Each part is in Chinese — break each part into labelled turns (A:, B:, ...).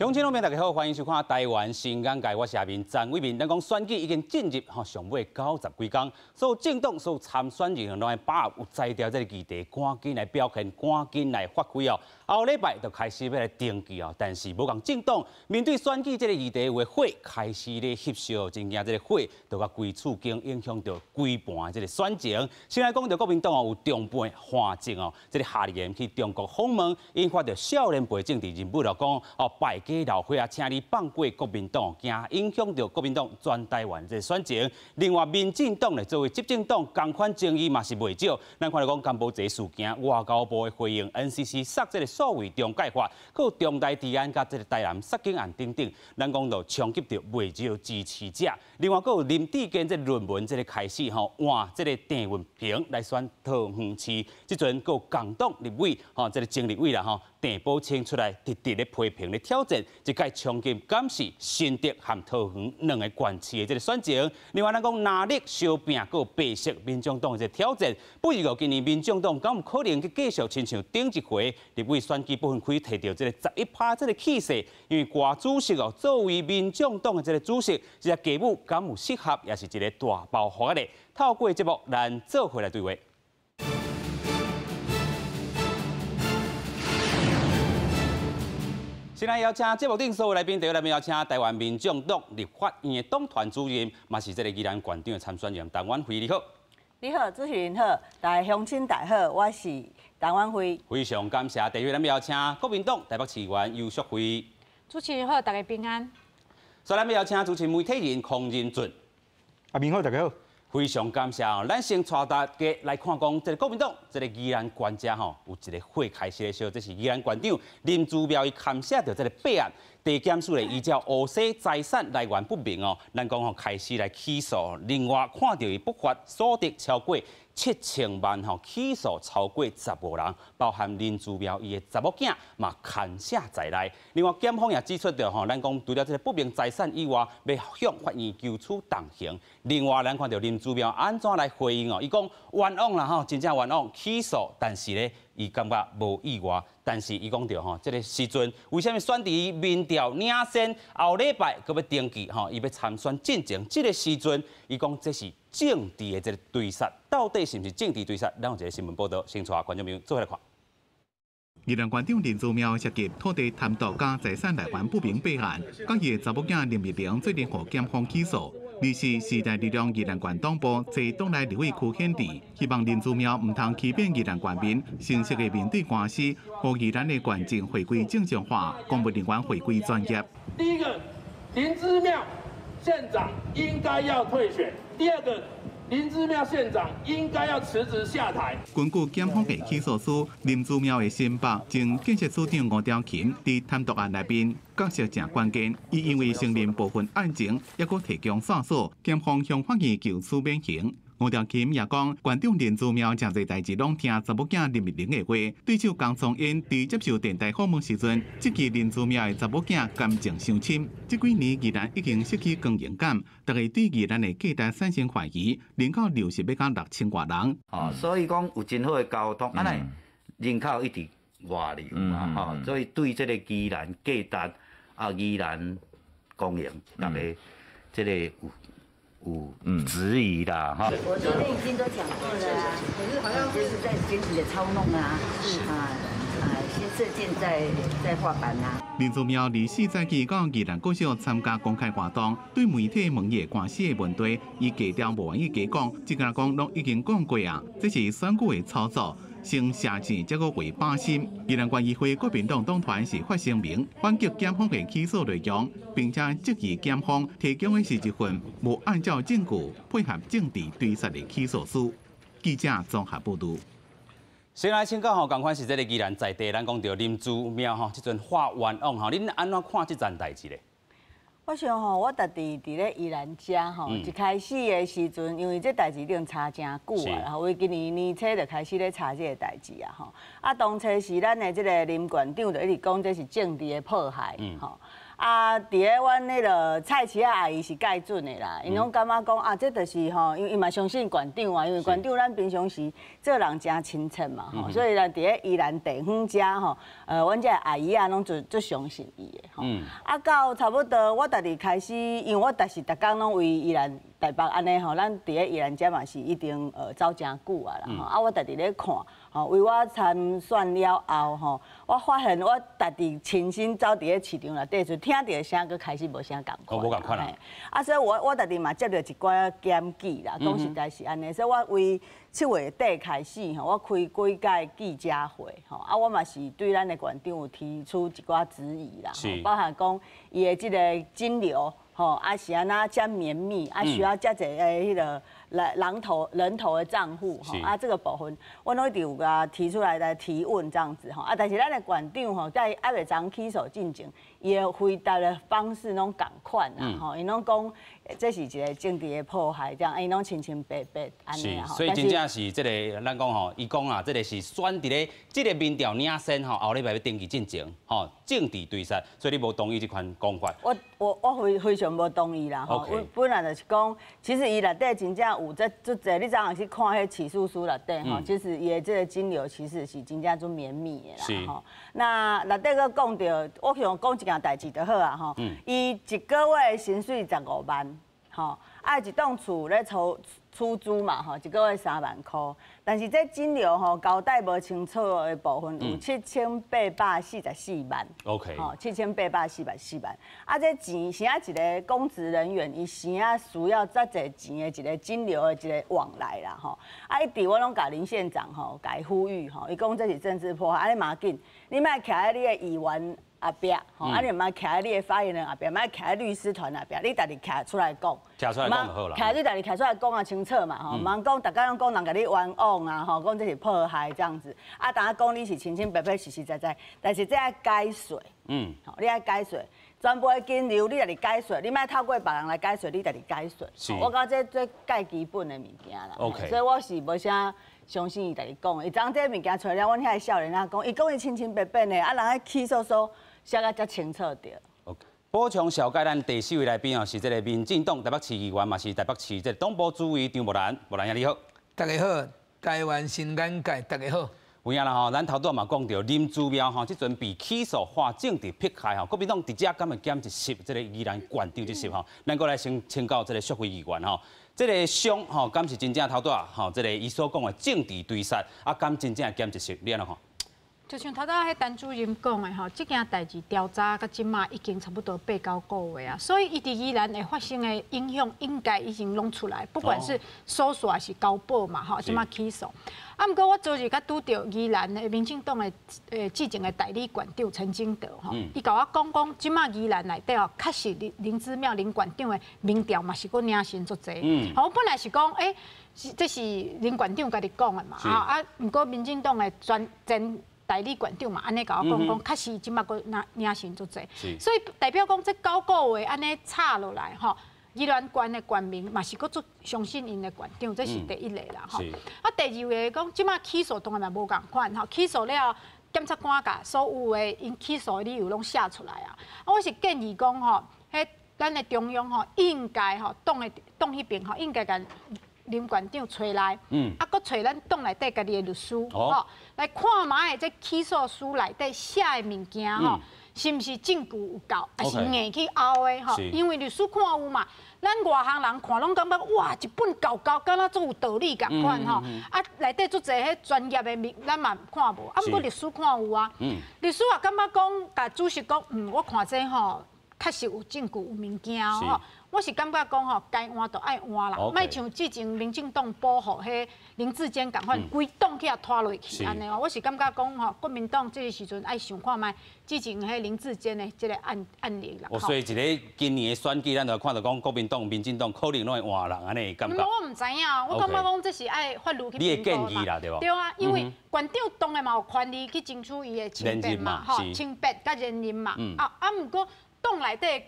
A: 乡亲朋友大家好，欢迎收看台湾新眼界，我是阿明张伟民。咱讲选举已经进入上尾90几天，所有政党、所有参选人拢爱把握有在调这个议题，赶紧来表现，赶紧来发挥哦。后礼拜就开始要来登记哦，但是无讲政党面对选举这个议题，有的火开始咧翕烧，真正这个火就甲规厝间影响到规盘这个选情。先来讲到国民党哦，有中辈韩正哦，这个下令去中国访问，引发着少年辈政治人物就讲哦败家老伙啊，请你放过国民党，惊影响到国民党全台湾这个选情。另外，民进党咧作为执政党，同款争议嘛是未少。咱看到讲甘宝这事件，外交部的回应 ，NCC 杀这个所谓中介法，还有重大治安甲这个台南杀警案等等，咱讲到冲击到未少支持者。另外，还有林志坚这论文这个开始换这个郑运平来选桃园市，即阵还有共党立委这个前立委啦郑宝清出来直直咧批评咧挑战，一届冲击监视新竹和桃园两个县市的这个选情。另外，咱讲拿力烧饼，还有白色民众党的这个挑战。不如今年民众党敢有可能去继续亲像顶一回立委选举部分可以摕到这个11%这个气势？因为郭主席作为民众党的这个主席，这个家务敢有适合，也是一个大爆发的。透过节目，咱做回来对话。现在邀请节目顶所有来宾，第一来宾邀请台湾民众党立法院的党团主任，嘛是这个宜兰县长的参选人陈婉慧，你好。
B: 你好，主持人好，大家乡亲大好，我是陈婉慧。
A: 非常感谢，第二来宾邀请国民党台北市议员游淑慧。
C: 主持人好，大家平安。
A: 再来邀请主持媒体人孔仁俊。
D: 阿明好，大家好。
A: 非常感谢哦，咱先带大家来看讲，这个国民党这个宜兰县家有一个火开始的时候，这是宜兰县长林姿妙伊刊写到这个备案，地检署咧依照乌西财产来源不明咱讲开始来起诉。另外看到伊不法所得超过7000万起诉超过15人，包含林姿妙伊的查某囝嘛刊写在内。另外检方也指出到咱讲除了这个不明财产以外，要向法院求处当刑。另外咱看到林姿妙安怎来回应伊讲冤枉啦真正冤枉起诉，但是咧伊感觉无意外。但是伊讲到这个时阵为什么选伫民调领先，后礼拜佮要登记伊要参选进前，这个时阵伊讲这是政治的这个对杀，到底是不是政治对杀？咱有一个新闻报道，先带观众朋友做来看。
E: 宜兰县长林姿妙涉及土地贪渎加财产来源不明备案，甲伊的查某囝林密玲最近获检方起诉。二是时代力量宜兰县党部在党内立委区显示，希望林姿妙唔通欺骗宜兰县民，诚实的面对官司，让宜兰的县政回归正常化，公务人员回归专业。
F: 第一个，林姿妙县长应该要退选；第二个，林姿妙县长应该要辞职下台。
E: 根据检方的起诉书，林姿妙的新北前建设署长吴兆琴在贪渎案内面角色正关键。伊因为承认部分案情，也阁提供线索，检方向法院求处免刑。吴兆琴也讲，县长林姿妙真侪代志拢听查某囝林密玲的话。对手江聪英在接受电台访问时阵，质疑林姿妙的查某囝感情伤深。这几年宜兰已经失去公营感，大家对宜兰的价值产生怀疑，人口流失要到6000多人。
G: 所以讲有真好的交通，安尼人口一直外流嘛，所以对这个宜兰价值宜兰公营，大家这个有质疑啦
B: 我昨天已经都讲过了啊，可是好像就是在选举的操弄啊，是新射箭在画板啊。
E: 林姿妙24载起到宜兰国小参加公开活动，对媒体问伊官司的问题，伊低调无愿意加讲，只敢讲拢已经讲过啊，这是选举的操作。先下钱，结果为百姓。宜兰县议会国民党党团是发声明，反击检方的起诉内容，并且质疑检方提供的是一份无按照证据配合政治对杀的起诉书。记者综合报道。
A: 先来请教同款是这个宜兰在地，咱讲到林姿妙这阵发冤枉恁安怎看这件代志咧？
B: 我想我家己伫咧宜兰家一开始的时阵，因为这代志已经查真久啊，然后为今年年初就开始咧查这个代志啊当初是咱的这个林县长就一直讲这是政治的迫害啊，伫咧阮迄个蔡奇阿姨是介准的啦，因拢感觉讲啊，这就是吼，因为伊嘛相信馆长啊，因为馆长咱平常时做人真亲切嘛，吼，所以咧伫咧宜兰地方遮吼，阮遮阿姨啊，拢最相信伊的吼。啊，到差不多我家己开始，因为我逐工拢为宜兰台北安尼吼，咱伫咧宜兰遮嘛是一定走真久啊啦，吼，啊我家己咧看。吼，为我参选了后吼，我发现我家己亲身走伫咧市场内底，就听到声，佮开始无啥共款。
A: 无共款啦。
B: 啊，所以我家己嘛接到一寡检举啦，讲实在是安尼，所以我为7月底开始吼，我开几届记者会吼，啊，我嘛是对咱的馆长有提出一寡质疑啦，包含讲伊的即个金流吼，啊是安那遮绵密，啊需要遮侪迄个。人头的账户吼啊，这个部分我拢一直有甲提出来提问这样子吼啊，但是咱的馆长吼在还未曾起诉进前，伊的回答的方式拢共款啦吼，因拢讲这是一个政治的迫害，这样因拢清清白白安尼啊。
A: 所以真正是这个咱讲吼，伊讲啊，这个是选伫咧这个民调领先吼，后礼拜要登记进前吼，政治对杀，所以你无同意这款讲法。
B: 我非常无同意啦吼，本来就是讲，其实伊内底真正有这侪，你昨下去看迄起诉书内底吼，其实伊的这个金流其实是真正足绵密的啦吼。那内底佫讲到，我想讲一件代志就好啊吼，伊一个月薪水15万，吼，啊一栋厝咧出租嘛吼，一个月3万块，但是这金流吼交代无清楚的部分有7844万
A: ，OK， 吼
B: ，7844万，啊这钱是啊一个公职人员，伊是啊需要遮侪钱的一个金流的一个往来啦吼，啊一直我拢甲林县长吼甲伊呼吁吼，伊讲这是政治迫害，啊你嘛紧，你莫徛在你的议员后壁吼，啊你莫徛在你的发言人后壁，莫徛在律师团后壁，你家己徛出来讲。
A: 徛出来讲就好啦。
B: 徛你家己徛出来讲啊清楚嘛吼，茫讲大家拢讲人甲你冤枉啊吼，讲这是迫害这样子。啊，当然讲你是清清白白、实实在在，但是这要解税。吼，你要解税，全部的金流你家己解税，你莫透过别人来解税，你家己解税。我讲这最基本的物件啦。
A: OK。
B: 所以我是无啥相信伊家己讲的。伊昨这物件出来了，阮遐少年仔讲，伊讲伊清清白白的，啊，人喺起诉书写甲遮清楚着。
A: 补充小解，咱第4位来宾哦，是这个民进党台北市议员，嘛是台北市这东部主委张木兰。木兰兄你好，
H: 大家好，台湾新眼界，大家好。
A: 有影啦吼，咱头拄嘛讲到林姿妙吼，即阵被起诉化政治迫害吼，国民党直接敢会减一席，这个宜兰县长一席吼，咱过来先请教这个淑慧议员吼，这个伤吼，敢是真正头拄吼，这个伊所讲的政治对杀，啊，敢真正减一席，你安怎看？
C: 就像头迄陈主任讲的吼，这件代志调查到今嘛已经差不多8、9个月啊，所以伊伫宜兰会发生的影响应该已经拢出来，不管是搜索还是高报嘛吼，今嘛起诉。啊，毋过我昨日甲拄着宜兰的民进党的之前的代理馆长陈金德吼，伊甲我讲，今嘛宜兰内底吼，确实林姿妙林馆长的民调嘛是佫领先足济。我本来是讲，这是林馆长家己讲的嘛，啊，毋过民进党的前代理馆长嘛，安尼甲我讲，确实即马个领先足济，所以代表讲这9个月安尼差落来吼，宜兰县的县民嘛是佫足相信因的馆长，这是第一个啦吼。啊，第二个讲，即马起诉当然嘛无共款吼，起诉了检察官甲所有的因起诉的理由拢写出来啊。啊，我是建议讲吼，咱的中央吼应该吼党迄边吼应该甲林馆长找来，啊，搁找咱党内底家己的律师，吼，来看卖的这起诉书内底写的物件，吼，是毋是证据有够，还是硬去凹的，吼？因为律师看有嘛，咱外行人看拢感觉哇，一本厚厚，敢若足有道理共款，吼，啊，内底足侪迄专业的咱嘛看无，啊，毋过律师看有啊，律师也感觉讲，甲主席讲，我看这吼，确实有证据有物件，吼。我是感觉讲吼，该换就爱换啦，莫像之前民进党保护迄林志坚共款，规党去也拖落去安尼哦。我是感觉讲吼，国民党这个时阵爱想看卖之前迄林志坚的这个案例啦。
A: 所以一个今年的选举，咱就看到讲国民党、民进党可能拢会换人安尼感觉。
C: 我唔知影，我感觉讲这是爱法律去评估嘛。
A: 你的建议啦，对吧？
C: 对啊，因为县长当然嘛有权利去争取伊的清白嘛，吼，清白甲人任嘛。毋过党内底。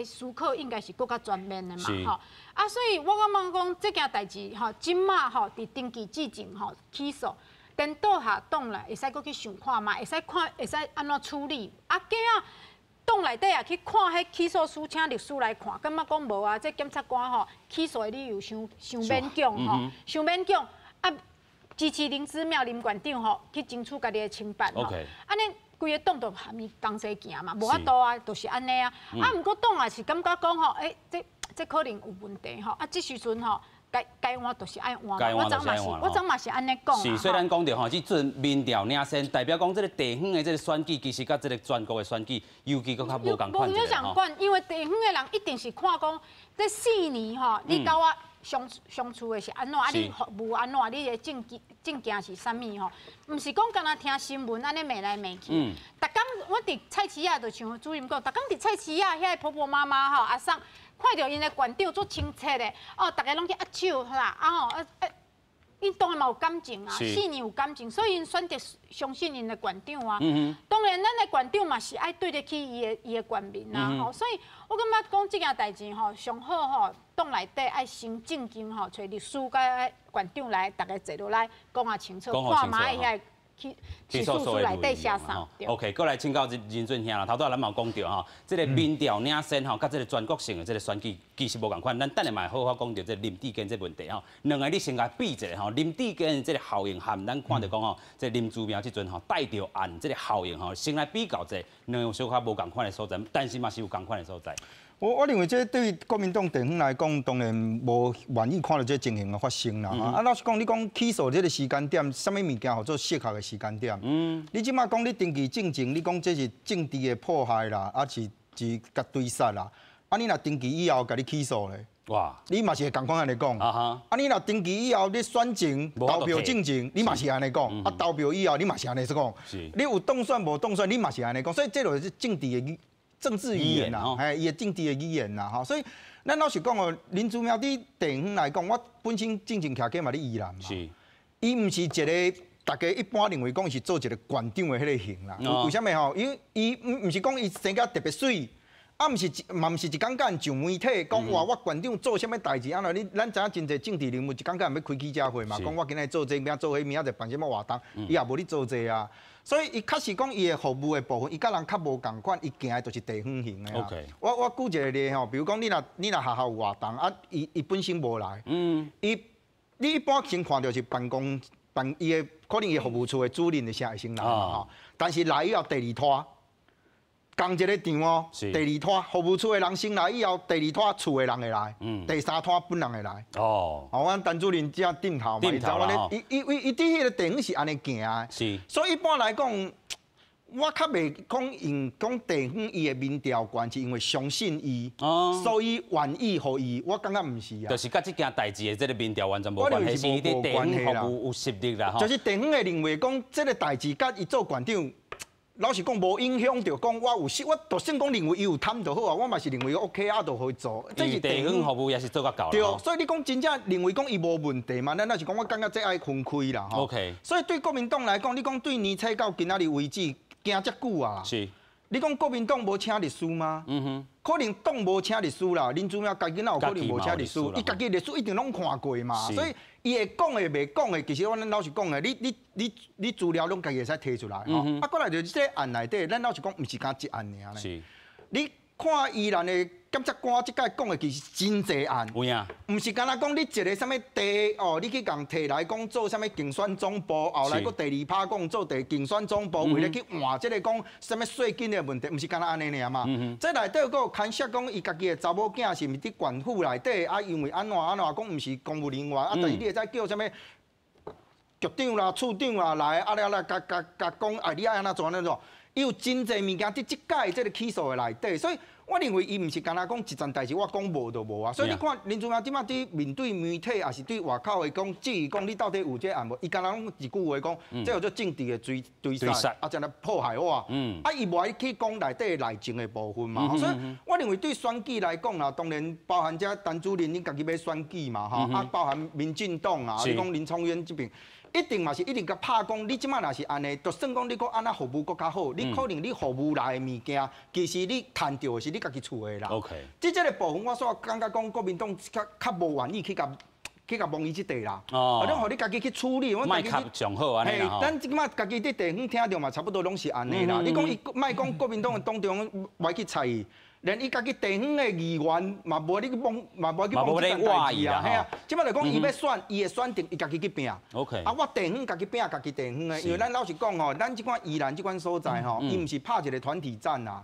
C: 思考应该是更较全面的嘛，吼啊，所以我感觉讲这件代志吼，今嘛吼伫登记之前吼起诉，颠倒下党啦，会使搁去想看嘛，会使看会使安怎处理。啊，计啊，党内底啊去看迄起诉书，请律师来看，感觉讲无啊，这检察官吼起诉的理由伤勉强吼，伤勉强啊，支持林姿妙林馆长吼去争取家己的清白吼，安尼规个党都含伊同齐行嘛，无法度啊，就是安尼啊，啊，毋过党也是感觉讲吼，这可能有问题吼，啊，这时阵吼。该换就是爱换，我昨嘛是安尼讲。
A: 是，虽然讲到吼，即阵民调领先，代表讲这个地方的这个选举，其实甲这个全国的选举，尤其搁较无共款一
C: 个吼。因为地方的人一定是看讲，这4年吼，你甲我相处的是安怎，啊，你服务安怎，你的证件是啥物吼？毋是讲干那听新闻安尼骂来骂去。逐工我伫菜市仔就像主任讲，逐工伫菜市仔遐婆婆妈妈吼阿送。看到因的馆长做清澈的，哦，大家拢去握手啦，啊吼，因当然嘛有感情啊，4年有感情，所以因选择相信因的馆长啊。当然，咱的馆长嘛是爱对得起伊的官民啊，吼，所以我感觉讲这件代志吼，上好吼，党内底爱先正经吼，找律师甲馆长来，大家坐落来讲下清楚，看嘛遐。起诉书内底写啥
A: ？OK， 过来请教任俊兄啦。头拄咱嘛有讲到吼，这个民调领先吼，甲这个全国性的这个选举其实无共款。咱等下嘛好好讲到这林志坚这问题吼。两个你先甲比一下吼，林志坚这个效应和咱看到讲吼，这林姿妙这阵吼带着案这个效应吼，先来比较者，两个小可无共款的所在，但是嘛是有共款的所在。
D: 我认为这对国民党地方来讲，当然无愿意看到这情形的发生啦。啊，老实讲，你讲起诉这个时间点，什么物件叫做适合的时间点？你即马讲你登记证情，你讲这是政治的迫害啦，啊是甲对杀啦。啊，你若登记以后，甲你起诉咧，哇，你嘛是共款安尼讲。啊你若登记以后，你选情投票证情，你嘛是安尼讲。啊，投票以后，你嘛是安尼讲。你有当选无当选，你嘛是安尼讲。所以这就是政治的。政治语言啦，伊个政治的语言啦，吼，所以咱老实讲哦，林姿妙伫地方来讲，我本身正徛起嘛伫宜兰嘛，伊毋是一个大家一般认为讲是做一个馆长的迄个型啦。为什么吼？因为伊毋是讲伊生甲特别水，啊，毋是一感觉上媒体讲哇，我馆长做啥物代志，安尼咱知影真侪政治人物一感觉要开记者会嘛，讲我今日做这，明仔做迄，明仔就办什么活动，伊也无咧做这啊。所以伊确实讲伊的服务的部分，伊甲人较无共款，伊行的就是地方型的啦。我举一个例吼，比如讲你若学校有活动啊，伊本身无来，你一般先看到是伊的可能伊服务处的主任的先会先来嘛吼，但是来以后第二拖。同一个场哦，第二拖服务处的人先来以后，第二拖厝的人会来，第三拖本人会来。哦，阮陈主任只点头嘛，伊伫迄个地方是安尼行的。是，所以一般来讲，我较袂讲地方伊的民调关系，因为相信伊，所以愿意互伊。我感觉毋是啊。就是甲这件代志的这个民调完全无关系，是伊伫地方服务有实力啦。就是地方的认为讲，这个代志甲伊做馆长。老实讲，无影响着讲我就算讲认为伊有贪就好啊，我嘛是认为 OK 啊，就可以做。这是地方服务也是做较够。对，所以你讲真正认为讲伊无问题嘛，咱那是讲我感觉这爱分开啦。OK。所以对国民党来讲，你讲对年初到今仔日为止，行遮久啊。是。你讲国民党无请律师吗？可能党无请律师啦，林姿妙家己哪有可能无请律师？伊家己律师一定拢看过嘛，所以伊会讲的袂讲的，其实我咱老实讲的，你资料拢家己会使提出来吼。啊，过来就是这案内底，咱老实讲，毋是干一案尔咧。你看宜兰的检察官即届讲的其实真侪案，有影，毋是干那讲你一个啥物地哦，你去共摕来讲做啥物竞选总部，后来佫第二趴讲做竞选总部，为了去换即个讲啥物税金的问题，毋是干那安尼尔嘛。这内底佫有牵涉讲伊家己的查某囝是毋是伫县府内底啊？因为安怎讲毋是公务人员啊，但是你会使叫啥物局长啦、处长啦来啊来甲讲啊，你爱安怎做安怎做？伊有真侪物件伫即届即个起诉的内底，所以我认为伊毋是干那讲一件代志，我讲无就无啊。所以你看林姿妙即马伫面对媒体，也是对外口的讲质疑讲你到底有这案无？伊干那讲一句话讲，这叫做政治的追杀，啊，真来迫害我。啊，伊无爱去讲内底内情的部分嘛。所以我认为对选举来讲啦，当然包含这陈主任你家己要选举嘛，吼，啊，包含民进党啊，你讲林聪渊这边。一定嘛是一定甲拍讲，你即摆若是安尼，就算讲你讲安那服务更较好，你可能你服务来的物件，其实你赚到的是你家己厝的啦。OK。即个部分我所感觉讲，国民党较无愿意去甲去甲蒙伊即地啦。
A: 哦，
D: 咱互你家己去处理，
A: 卖卡上好安尼啦吼。
D: 咱即马家己伫地方听着嘛，差不多拢是安尼啦。你讲伊卖讲国民党的党中歪去踩伊。连伊家己地方的议员嘛无你去帮，嘛无去帮这件代志啊，嘿啊！即摆就讲伊要选，伊的选定伊家己去拼。
A: OK。
D: 啊，我地方家己拼家己地方的，因为咱老实讲吼，咱即款宜兰即款所在吼，伊毋是拍一个团体战啊，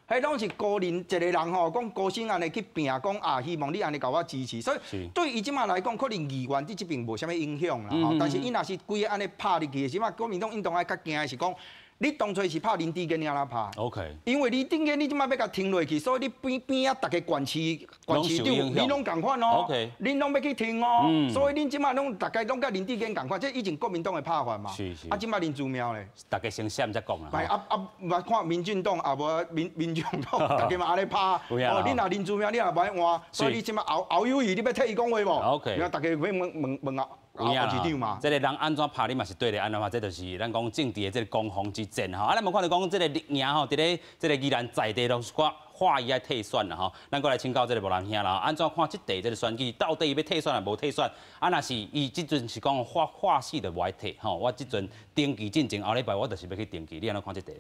D: 迄拢是个人一个人吼，讲高薪安尼去拼，讲啊，希望你安尼甲我支持。所以对伊即马来讲，可能议员伫即边无啥物影响啦。吼，但是伊若是规个安尼拍入去，即马国民党运动爱较惊的是讲。你当初是拍林志坚尔啦拍
A: ，OK，
D: 因为林志坚你即摆要甲停落去，所以你边啊，逐个县市长，你拢共款哦
A: ，OK，
D: 恁拢要去停哦，所以恁即摆拢大概拢甲林志坚共款，这以前国民党的拍法嘛，啊，即摆林祖苗咧，
A: 大家先闪再讲啦，
D: 我看民进党啊无民众党，大家嘛安尼拍，哦，你若林祖苗你也无爱换，所以你即摆后友谊你要替伊讲话无
A: ？OK，
D: 然后大家要问啊。
A: 有影啦，这个人安怎拍你嘛是对的，安怎拍这就是咱讲政治的这个攻防之战吼。啊，咱无看到讲这个立赢吼，伫咧这个宜兰在地都是话伊爱退选啦吼。咱过来请教这个无人兄啦，安怎看这地这个选举到底伊要退选啊无退选？啊，若是伊即阵是讲话死就无爱退吼。我即阵登记进前后礼拜我就是要去登记，你安怎看这地？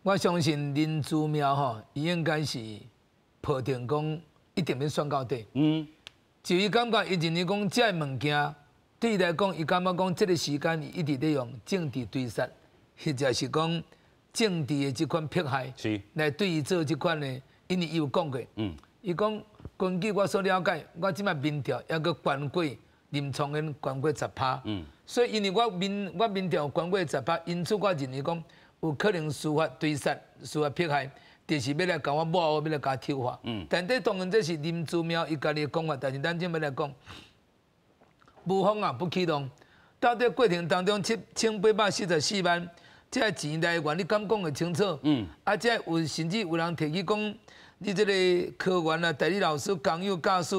H: 我相信林祖苗吼，伊应该是抱定讲一定要选到底。就伊感觉伊认为讲这物件。对伊来讲，伊感觉讲，这个时间伊一直在用政治对杀，或者是讲政治的这款迫害，来对伊做这款的，因为伊有讲过，伊讲根据我所了解，我即摆民调还佫悬过林聪恩悬过10%，所以因为我民调悬过10%，因此我认为讲有可能司法对杀、司法迫害，就是要来甲我抹黑，要来甲我挑化。但这当然这是林祖苗伊家己的讲法，但是咱这要来讲。无风啊，不启动。到底过程当中，7844万，这个钱来源你敢讲会清楚？啊，这有甚至有人提起讲，你这个科员啊、代理老师、工友、教师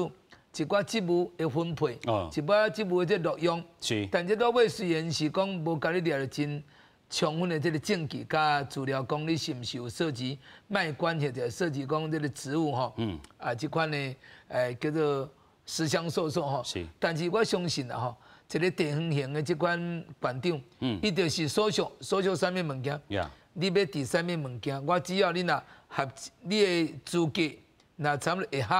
H: 一寡职务的分配，一寡职务的这录用。但这到尾虽然是讲无甲你列了真充分的这个证据加资料，讲你是毋是有涉及卖关或者涉及讲这个职务吼？啊，这款呢，叫做。私相授受吼，但是我相信啊吼，一个地方型的这款县长，伊就是所属啥物物件，你要第啥物物件，我只要你若合你的资格，若差不多会合，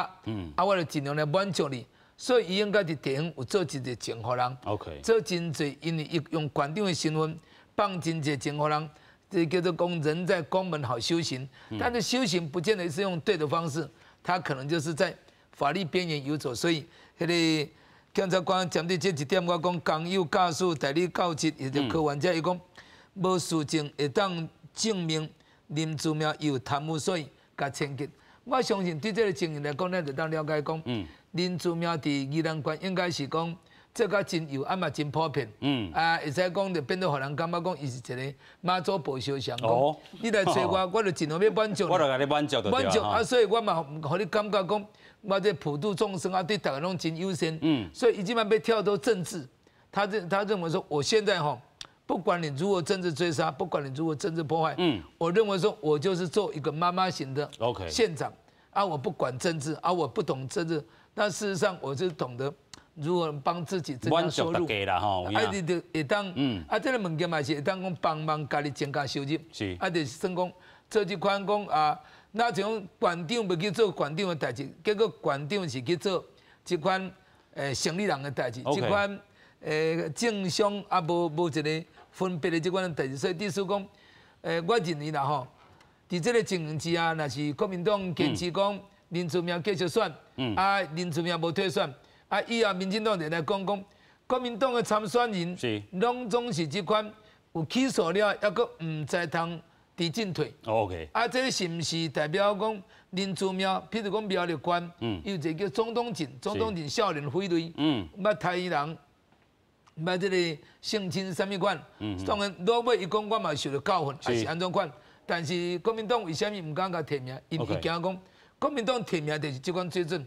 H: 啊，我就尽量来满足你。所以伊应该伫地方有做一个情互人，做真侪，因为伊用县长的身份放真侪情互人，这叫做讲人在宫门好修行，但是修行不见得是用对的方式，他可能就是在。法律边缘游走，所以迄个检察官针对这一点，我讲工友、教师、代理教职或者科员者，伊讲无事证会当证明林祖苗有贪污，所以甲签结。我相信对这个情形来讲，咱就当了解讲，林祖苗伫宜兰县应该是讲这个真有，嘛真普遍。会使讲就变到互人感觉讲，伊是一个妈祖保守上讲，你来找我，我就尽量要满足你。
A: 我就甲你满足就对了。
H: 啊，所以我嘛，互你感觉讲。我这普度众生啊，对大家拢真优先。所以已经要跳到政治，他认为说，我现在哈，不管你如何政治追杀，不管你如何政治破坏，我认为说我就是做一个妈妈型的县长啊，我不管政治啊，我不懂政治，但事实上我是懂得如何帮自己增加收入。啊，你就会当，啊，这个物件嘛是会当讲帮忙家己增加收入，啊，就是算讲做这款讲啊。那种县长要去做县长的代志，结果县长是去做这款生理人的代志，这款政商啊无一个分别的这款的代志，所以意思讲，我认为啦吼，伫这个情形之下，若是国民党坚持讲林祖苗继续选，啊林祖苗无退选，啊以后民进党就来讲国民党的参选人，拢总是这款有起诉了，还佫唔知通。地进退
A: ，OK，
H: 啊，这是唔是代表讲林祖苗？譬如讲苗栗县，有一个叫中东锦少年匪类，捌台人，捌这个性侵什么款？当然，落尾伊讲我嘛受到教训，还是安怎款？但是国民党为什么唔敢甲提名？因为伊惊讲国民党提名就是这款水准，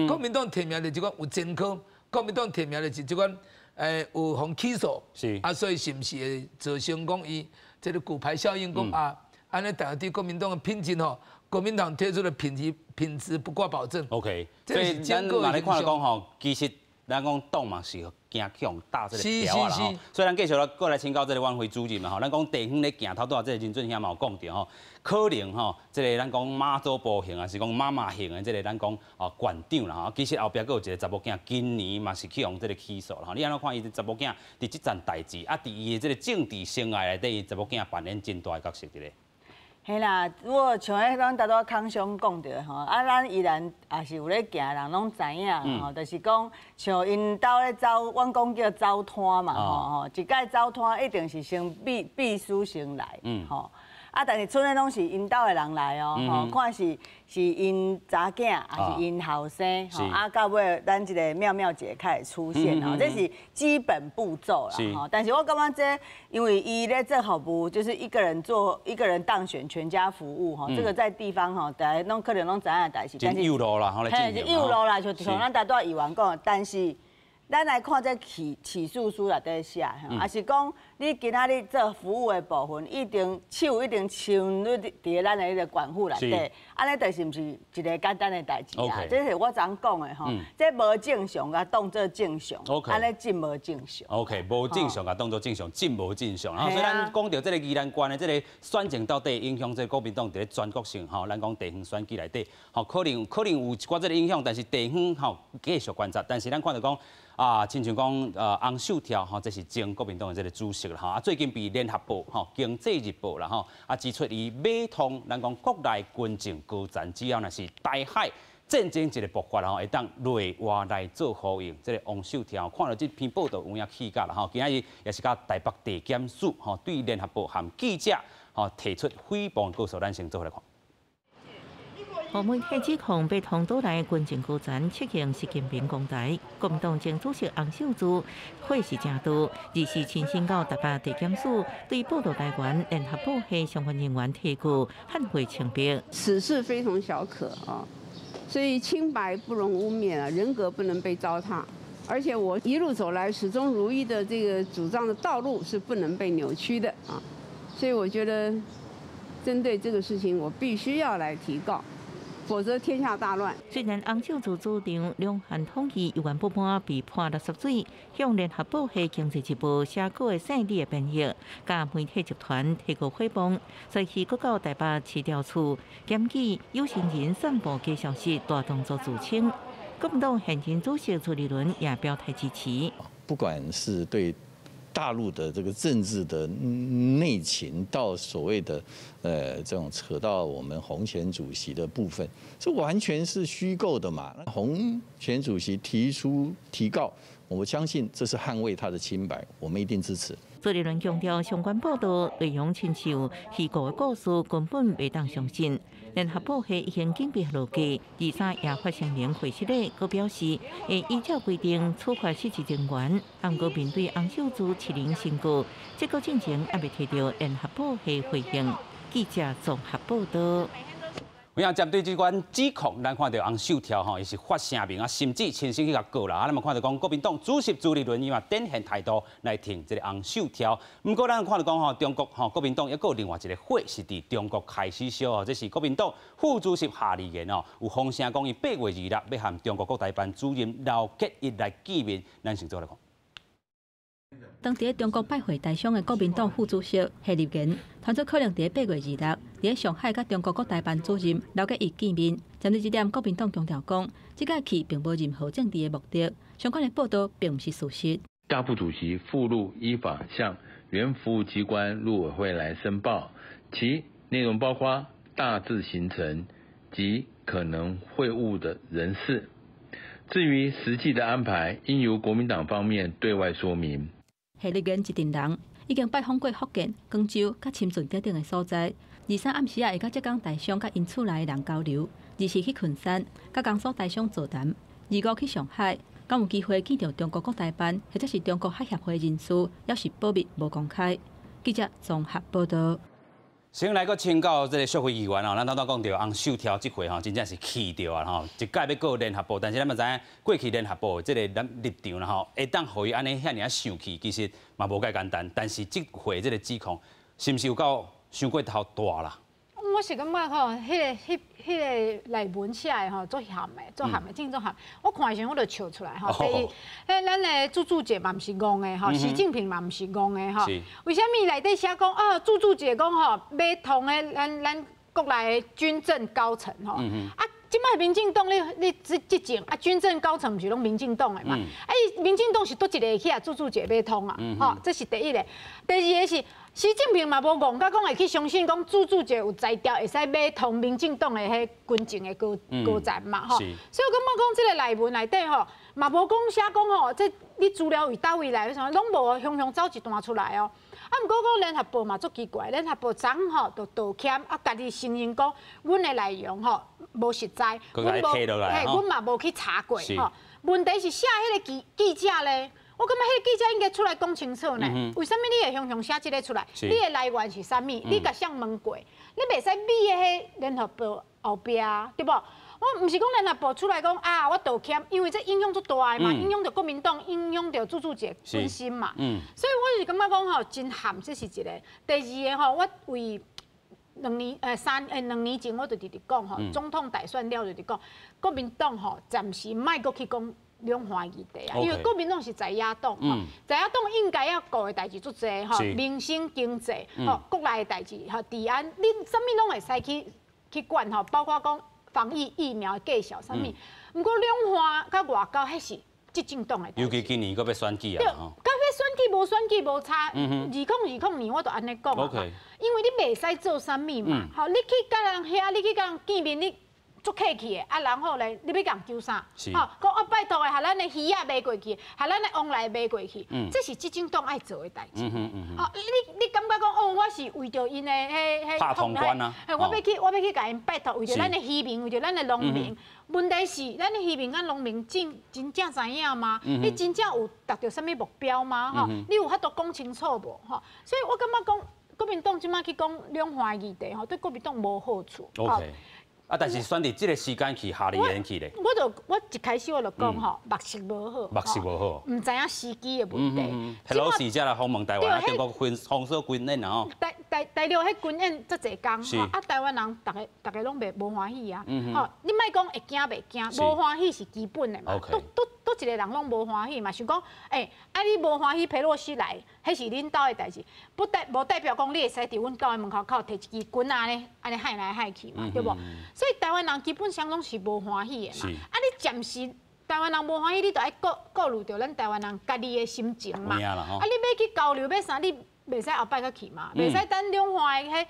H: 国民党提名就是这款有前科，国民党提名就是这款有互起诉，啊，所以是唔是会造成讲伊？这个骨牌效应讲啊，安尼大家对国民党的品质吼，国民党推出的品质不挂保证。
A: OK， 所以咱嘛来看讲吼，其实咱讲党嘛是行向大这个条啊啦吼。所以咱继续过来请教这个晚会主任嘛吼，咱讲地方咧行头拄啊，这个林俊兄嘛有讲到吼，可能吼，这个咱讲妈祖部型啊，是讲妈妈型的这个咱讲馆长啦吼。其实后壁佫有一个查某囝，今年嘛是去用这个起诉啦吼。你安怎看伊这查某囝伫这件代志啊？伫伊的这个政治生涯内底，查某囝扮演真大的角色伫咧。
B: 嘿啦，如果像迄咱大多康兄讲着吼，啊，咱依然也是有咧行，人拢知影吼，就是讲像因兜咧走，阮讲叫走摊嘛吼，一届走摊一定是先秘书先来，吼。啊，但是村里拢是因兜的人来哦，吼，看是因查囝，还是因后生，吼，啊，到尾咱一个妙妙姐开始出现哦，这是基本步骤啦，吼。但是我感觉这，因为伊咧这服务就是一个人做，一个人当选，全家服务，吼，这个在地方吼，大家拢可能拢知影的代志，
A: 但是有路啦，吼来进行。
B: 嘿，有路啦，像咱大多议员讲，但是。咱来看这起诉书内底写，也是讲你今仔日做服务的部分，手一定伸入伫咱的迄个管护内底，安尼就是毋是一个简单的代志啊。这是我昨讲的吼，这无正常甲当作正常，安尼真无正常。
A: OK， 无正常甲当作正常，真无正常。然后所以咱讲到这个宜兰县的这个选情到底影响这个国民党伫咧全国性吼，咱讲地方选举内底，吼可能有一寡这个影响，但是地方吼继续观察，但是咱看到讲。亲像讲洪秀条吼，这是前国民党的这个主席啦吼，最近被联合报吼、经济日报啦吼，指出伊买通咱讲国内军政高层，只要若是台海战争一个爆发啦吼，会当内外来做呼应。这个洪秀条看到这篇报道有影气甲啦吼，今仔日也是甲台北地检署吼对联合报和记者吼提出诽谤告诉，咱先做来看。
I: 澳门黑指控被通岛内军政高层执行习近平公台，国民党前主席洪秀柱会是正多，而是亲身到台北地检署对报道来源联合报系相关人员提告捍卫清白。
J: 此事非同小可啊，所以清白不容污蔑啊，人格不能被糟蹋。而且我一路走来始终如一的这个主张的道路是不能被扭曲的啊，所以我觉得针对这个事情，我必须要来提告。否则天下大乱。
I: 虽然洪秀柱主张两岸统一有关不满被判60岁，向联合报系经济日报写稿的胜利的编译，甲媒体集团提告诽谤，随即搁到台北市调处检举有心人散布假消息，大动作自清。国民党现任主席朱立伦也表态支持。
K: 不管是对大陆的这个政治的内情，到所谓的这种扯到我们洪前主席的部分，这完全是虚构的嘛。洪前主席提告，我相信这是捍卫他的清白，我们一定支持。
I: 朱立伦强调，相关报道内容亲像虚构的故事，根本袂当相信。联合报系已经警备落架，23也发声明会室内，佮表示会依照规定处罚失职人员。不过面对洪秀柱7人申告，这个进程还未摕到联合报系回应。记者综合报道。
A: 我想针对这款指控，咱看到洪秀条吼，伊是发声明啊，甚至亲身去甲告啦。咱嘛看到讲，国民党主席朱立伦伊嘛展现态度来挺这个洪秀条。不过咱看到讲吼，中国吼国民党也有另外一个会是伫中国开始烧哦，这是国民党副主席夏立言哦，有风声讲伊8月2日要和中国国台办主任刘结一来见面，咱先做来看。
L: 当伫中国拜会台商的国民党副主席夏立言，传出可能伫8月2日，伫上海甲中国国台办主任刘结一见面。针对这点，国民党强调讲，这届去并无任何政治的目的，相关的报道并不是事实。
M: 大副主席附录依法向原服务机关陆委会来申报，其内容包括大致行程及可能会晤的人士。至于实际的安排，应由国民党方面对外说明。
L: 夏立言一群人已经拜访过福建、广州、甲深圳等的所在。23暗时会甲浙江台商甲因厝内的人交流，24去昆山，甲江苏台商座谈，25去上海，敢有机会见到中国国台办或者是中国海协会人士，也是保密无公开。记者综合报道。
A: 先来个请教这个社会议员哦，咱头讲到洪秀条这回吼，真正是气到啊吼，一届要告联合报，但是咱嘛知影过去联合报这个咱立场啦吼，会当互伊安尼遐尔生气，其实嘛无介简单。但是这回这个指控，是毋是有够伤过头大啦？
C: 我是感觉吼，迄个内文写的吼，做含的，做含的，真做含。我看的时候我就笑出来吼。第一，咱的朱主姐嘛毋是戆的吼，习近平嘛毋是戆的吼。为什么内底写讲啊？朱主姐讲吼，要同的咱国内的军政高层吼，啊，即摆民进党你执政啊，军政高层毋是拢民进党的嘛？啊，民进党是倒一个去啊？朱主姐要通啊？吼，这是第一个。第二个是。习近平嘛无戆，甲讲会去相信讲朱主席有才调，会使买通民进党的迄军情的高层嘛吼。所以我感觉讲这个内文内底吼，嘛无讲写讲吼，这你资料为倒位来，什么拢无雄雄走一段出来哦。啊，毋过讲联合报嘛足奇怪，联合报昨吼就道歉，啊，家己承认讲阮的内容吼无实在，阮嘛无去查过吼。问题是写迄个记者咧。我感觉迄个记者应该出来讲清楚呢。为什么你会雄雄写这个出来？你的来源是啥物？你甲谁问过？你袂使秘的迄联合报后壁对不？我毋是讲联合报出来讲啊，我道歉，因为这影响足大的嘛，影响到国民党，影响到朱主席军心嘛。所以我是感觉讲吼，真含这是一个。第二个吼，我为2年前我就直直讲吼，总统大选了就直讲，国民党吼暂时莫搁去讲。两岸议题啊，因为国民党是在野党，在野党应该要顾的代志足侪吼，民生经济吼，国内的代志吼，治安，你啥物拢会使去管吼，包括讲防疫疫苗的计效啥物。毋过两岸甲外交迄是执政党的代志。
A: 尤其今年搁要选举啊，吼。
C: 甲要选举无差，2020年我就安尼讲嘛，因为你袂使做啥物嘛，吼，你去甲人遐，你去甲人见面，你。足客气的，啊，然后咧，你要讲求啥？吼，讲啊，拜托的，下咱的鱼仔卖过去，下咱的往来卖过去，这是执政党爱做的代志。哦，你感觉讲哦，我是为着因的迄
A: 拍通关啊？
C: 我要去甲因拜托，为着咱的渔民，为着咱的农民。问题是，咱的渔民甲农民真正知影吗？你真正有达到什么目标吗？吼，你有法度讲清楚无？吼，所以我感觉讲，国民党即马去讲两岸议题，吼，对国民党无好处。
A: 啊，但是选伫这个时间去下年去咧。
C: 我一开始我就讲吼，目色无好，
A: 目色无好，
C: 唔知影时机的问题。
A: 迄老时才来访问台湾，中国封锁军演啊吼。
C: 大陆迄军演遮济工，啊台湾人大家拢无欢喜啊。吼，你莫讲会惊袂惊，无欢喜是基本的嘛。都一个人拢无欢喜嘛，想讲，啊你无欢喜佩洛西来，迄是恁兜的代志，无代表讲你会使伫阮兜的门口摕一支军安尼害来害去嘛，对无？所以台湾人基本上拢是无欢喜的嘛。啊，你暂时台湾人无欢喜，你就爱顾虑到咱台湾人家己的心情嘛。啊，你要去交流要啥，你袂使后摆再去嘛，袂使等两岸的迄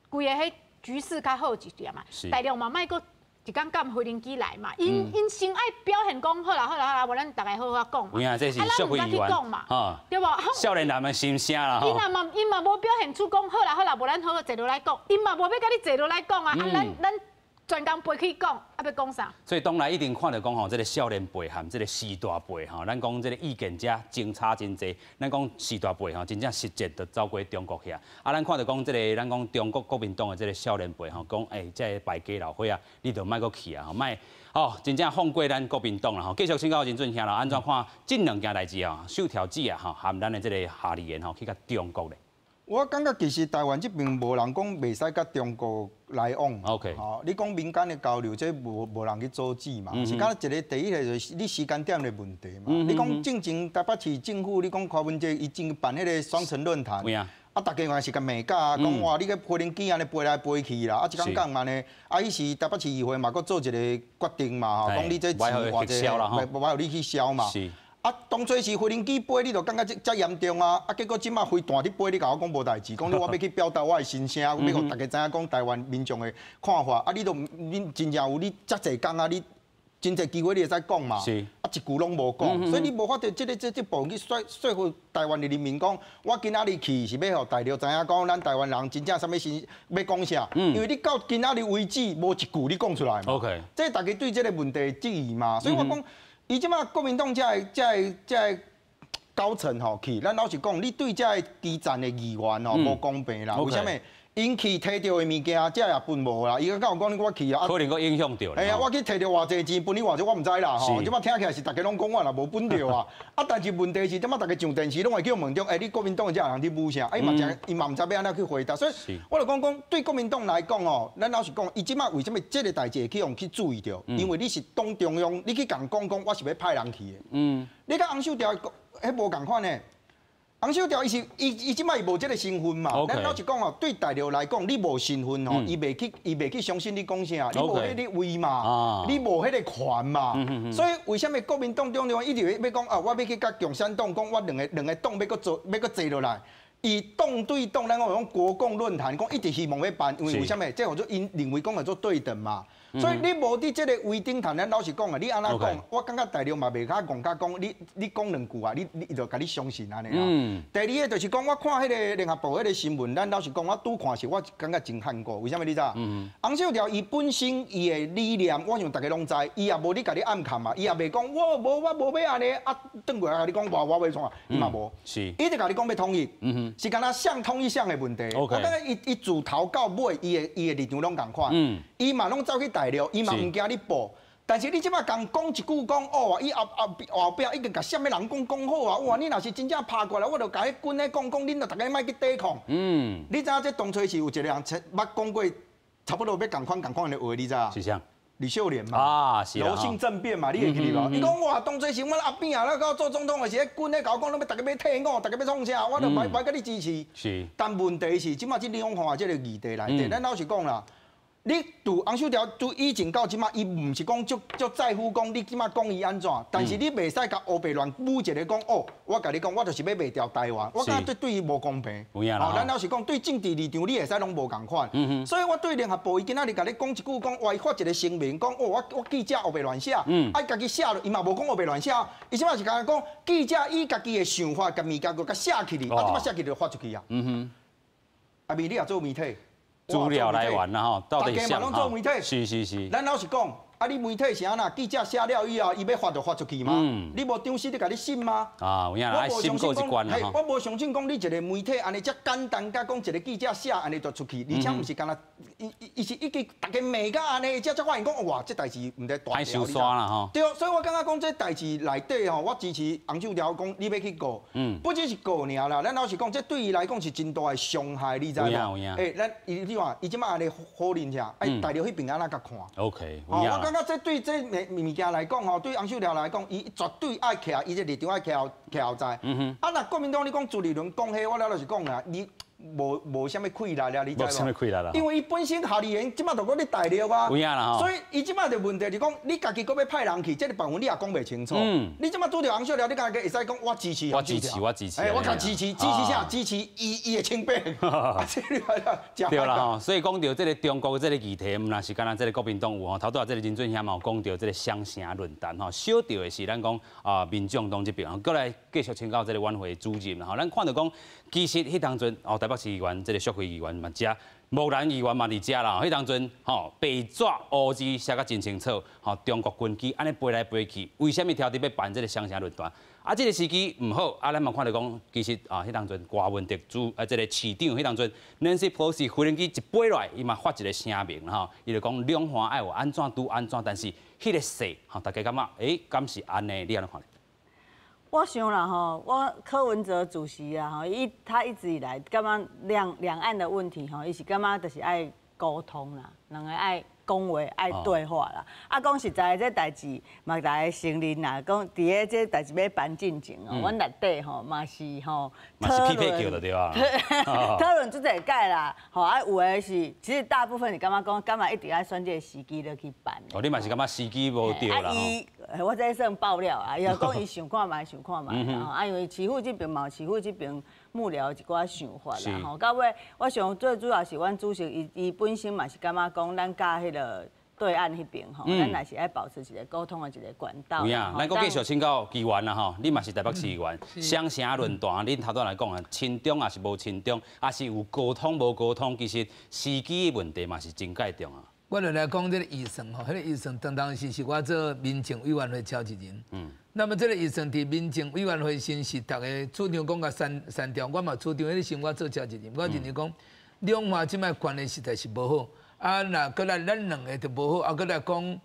C: 规个迄局势较好一点嘛。大陆嘛，莫搁一工赶飞行机来嘛，因先爱表现讲好啦，无咱大家好好讲嘛。
A: 啊，这是社会议员
C: 嘛，对无？
A: 少年人的心声啦吼。
C: 因嘛无表现出讲好啦，无咱好好坐落来讲，因嘛无要甲你坐落来讲啊，咱专工陪去讲，啊要讲啥？
A: 所以当然一定看到讲吼，这个少年辈和这个时大辈吼，咱讲这个意见者争差真济。咱讲时大辈吼，真正实际就走过中国遐。啊，咱看到讲这个，咱讲中国国民党的这个少年辈吼，讲这败家老伙啊，你就莫搁去啊，吼，莫哦，真正放过咱国民党啦吼。继续请教陈俊兄啦，安怎看这两件代志啊？首条子啊，吼，含咱的这个下议言吼，去甲中国咧。
D: 我感觉其实台湾这边无人讲袂使甲中国来往。
A: OK。
D: 吼，你讲民间的交流，这无人去阻止嘛。是讲一个第一个就是你时间点的问题嘛。你讲正前台北市政府，你讲柯文哲伊正办迄个双城论坛。啊，大家原来是甲骂架，讲哇，你个飞行机安尼飞来飞去啦，啊，一讲讲安尼，啊，迄是台北市议会嘛，搁做一个决定嘛，吼，讲你这钱或者我有你去销嘛。啊，当初是飞行机飞，你就感觉遮严重啊！啊，结果即马飞弹伫飞，你甲我讲无代志，讲你我要去表达我的心声，要互大家知影讲台湾民众的看法。啊，你真正有你遮济工啊，你真济机会你会使讲嘛？啊，一句拢无讲，所以你无法度这部分去说服台湾的人民讲，我今仔日去是要互大陆知影讲，咱台湾人真正啥物事要讲啥？因为你到今仔日为止，无一句你讲出来嘛。OK， 这大家对这个问题质疑嘛，所以我讲。伊即马国民党这高层吼去，咱老实讲，你对这基层的议员吼无公平啦。为什么？因去摕到的物件，这也分无啦。伊甲我讲，我去啊，
A: 可能个影响到。
D: 哎呀，我去摕到偌济钱，分你偌济，我唔知啦吼。即摆听起来是大家拢讲我啦，无分到啊。啊，但是问题是，即摆大家上电视拢会叫问中，你国民党的这人伫舞啥？伊嘛唔知要安怎去回答。所以，我就讲，对国民党来讲哦，咱老实讲，伊即摆为什么这个代志会去用去注意到？因为你是党中央，你去讲我是要派人去的。你甲洪秀条迄无共款呢？洪秀条伊即摆伊无即个身份嘛。咱老实讲哦，对大陆来讲，你无身份哦，伊袂去相信你讲啥，你无迄个位嘛，你无迄个权嘛。所以为什么国民党中央一直要讲啊？我要去甲共产党讲，我两个党要搁坐落来。以党对党，咱讲国共论坛，讲一直希望要办，因为为什么？这叫做因认为讲叫做对等嘛。所以你无伫即个位顶谈，咱老实讲啊，你安怎讲？我感觉大陆嘛袂较讲甲讲，你讲两句啊，你就甲你相信安尼啦。第二个就是讲，我看迄个联合报迄个新闻，咱老实讲，我拄看时，我感觉真罕过。为什么你知？洪秀条伊本身伊的理念，我想大家拢知，伊也无你甲你暗藏嘛，伊也袂讲我无要安尼啊，转过来甲你讲我要创啊，伊嘛无。是，伊就甲你讲要统一，是敢若向统一向的问题。我感觉伊自头到尾，伊的立场拢共款。伊嘛拢走去大陆，伊嘛唔惊你报。但是你即摆讲一句讲哦，伊后壁已经甲啥物人讲好啊！哇，你若是真正拍过来，我就甲迄军咧讲，恁就大家莫去抵抗。你知影这当初是有一个人捌讲过，差不多要共款的话，你知影？是啥？吕秀莲嘛，啊，是柔性政变嘛，你会记得无？伊讲哇，当初是阮阿扁啊，那到做总统的时候，军咧甲我讲，大家要退我，大家要创啥，我就歹甲你支持。是。但问题是，即摆即两岸即个议题内底，咱老实讲啦。你对洪秀条对以前到即马，伊唔是讲足在乎讲你即马讲伊安怎，但是你袂使甲乌白乱舞一个讲哦，我甲你讲，我就是要卖掉台湾，我感觉对伊无公平。哦，咱老实讲，对政治立场你会使拢无共款。所以我对联合报伊今仔日甲你讲一句讲，哇，伊发一个声明讲哦，我记者乌白乱写，啊家己写了，伊嘛无讲乌白乱写，伊即马是甲讲记者以家己的想法甲物件个甲写起哩，啊即马写起就发出去啊。阿明你也做媒体。
A: 资料来源啦吼，到底
D: 大家嘛拢做媒体，
A: 是。
D: 咱老实讲，啊，你媒体是安那？记者写了以后，伊要发就发出去嘛。你无张氏你甲你信吗？
A: 啊，有影啦，爱信过一关啦
D: 我无相信讲你一个媒体安尼遮简单，甲讲一个记者写安尼就出去，而且毋是干那，伊是已经大家骂甲安尼，才发现讲哇，这代志毋得大条。
A: 太刷啦吼。
D: 对，所以我感觉讲这代志内底吼，我支持洪秀条讲你要去告，不只是告尔啦，咱老实讲，这对伊来讲是真大的伤害，你知无？
A: 有影。
D: 咱你看，伊即摆安尼好人者，大陆迄边安怎甲看
A: ？OK，
D: 我感觉这对这物件来讲吼，对洪秀条来讲，伊绝对爱徛，伊这立场爱徛后在。啊，那国民党你讲朱立伦讲迄，我了就是讲啦，你无啥物气力啦，你知无？无
A: 啥物气力啦。
D: 因为伊本身夏立言即摆就讲你大陆啊，
A: 有影啦吼。
D: 所以伊即摆的问题是讲，你家己搁要派人去，这个部分你也讲袂清楚。你即摆拄着洪秀条，你家己会使讲我支持。
A: 我支持。
D: 我甲支持啥？支持伊的清白。
A: 对啦吼，所以讲到这个中国的这个议题，毋那是干那这个国民党有吼，头拄啊这个林俊宪嘛有讲到这个双城论坛吼，小调的是咱讲民众党这边吼，过来继续请教这个晚会主任啦吼，咱看到讲，其实迄当阵台北市议员这个淑慧议员嘛遮，木兰议员嘛伫遮啦，迄当阵吼白纸黑字写甲真清楚，吼中国军机安尼飞来飞去，为虾米挑伫要办这个双城论坛？啊，这个时机唔好，啊，咱嘛看到讲，其实迄当阵郭文迪这个市长迄当阵 Nancy Pelosi 飞机一飞来，伊嘛发一个声明吼，伊就讲两岸爱有安怎拄安怎，但是迄个势吼，大家感觉敢是安尼？你安怎看？
B: 我想啦吼，我柯文哲主席啊吼，他一直以来感觉两岸的问题吼，伊是感觉就是爱沟通啦，两个爱讲话爱对话啦。讲实在这代志嘛，大家承认啦，讲伫个这代志要办进前哦，阮内底吼嘛是吼
A: 讨论，
B: 讨论这个解啦，吼有的是，其实大部分是感觉讲，干嘛一定要选这个时机就去办。
A: 你嘛是感觉时机无对啦
B: 我这算爆料啊！伊讲伊想看卖，想看卖，因为市府这边嘛，市府这边幕僚一寡想法啦，吼。到尾我想最主要是阮主席伊本身嘛是感觉讲，咱甲迄个对岸迄边吼，咱也是爱保持一个沟通的一个管道。
A: 有影，咱搁继续请教议员啦吼，你嘛是台北市议员，双城论坛，恁头拄来讲啊，亲中也是无亲中，也是有沟通无沟通，其实时机的问题嘛是真介重啊。
H: 我就来讲这个预算吼，迄个预算当时是我做民政委员会召集人。那么这个预算伫民政委员会先是大家处长讲甲删掉，我嘛处长迄个时我做召集人，我认为讲两岸即摆关系实在是无好。啊，那过来咱两个就无好，啊，过来讲，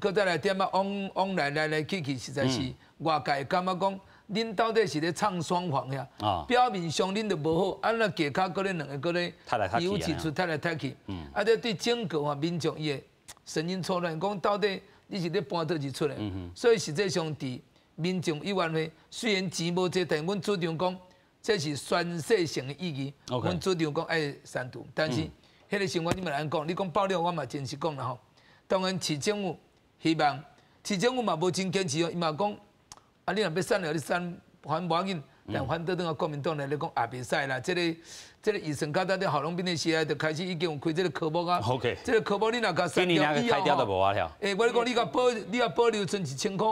H: 过再来点啊，往来去，实在是外界感觉讲，恁到底是咧唱双簧呀？表面上恁就无好，啊，那价卡过咧两个过咧，有起出踢来踢去，啊，这对整个民众伊个声音错乱，讲到底你是咧搬倒一出来，所以实际上伫民众委员会虽然钱无济，但阮主张讲，这是宣誓性的意义，阮主张讲爱删除，但是。迄个情况你嘛难讲，你讲爆料我嘛真实讲啦吼。当然市政府希望，市政府嘛无真坚持哦，伊嘛讲，啊你若要删了，你删还无要紧，但反倒等下国民党来咧讲也袂使啦。这个医生到底郝龙斌的时代就开始已经有开这个科目啊。OK。这个科目你若甲删掉以后吼，我咧讲你甲保留存1000块，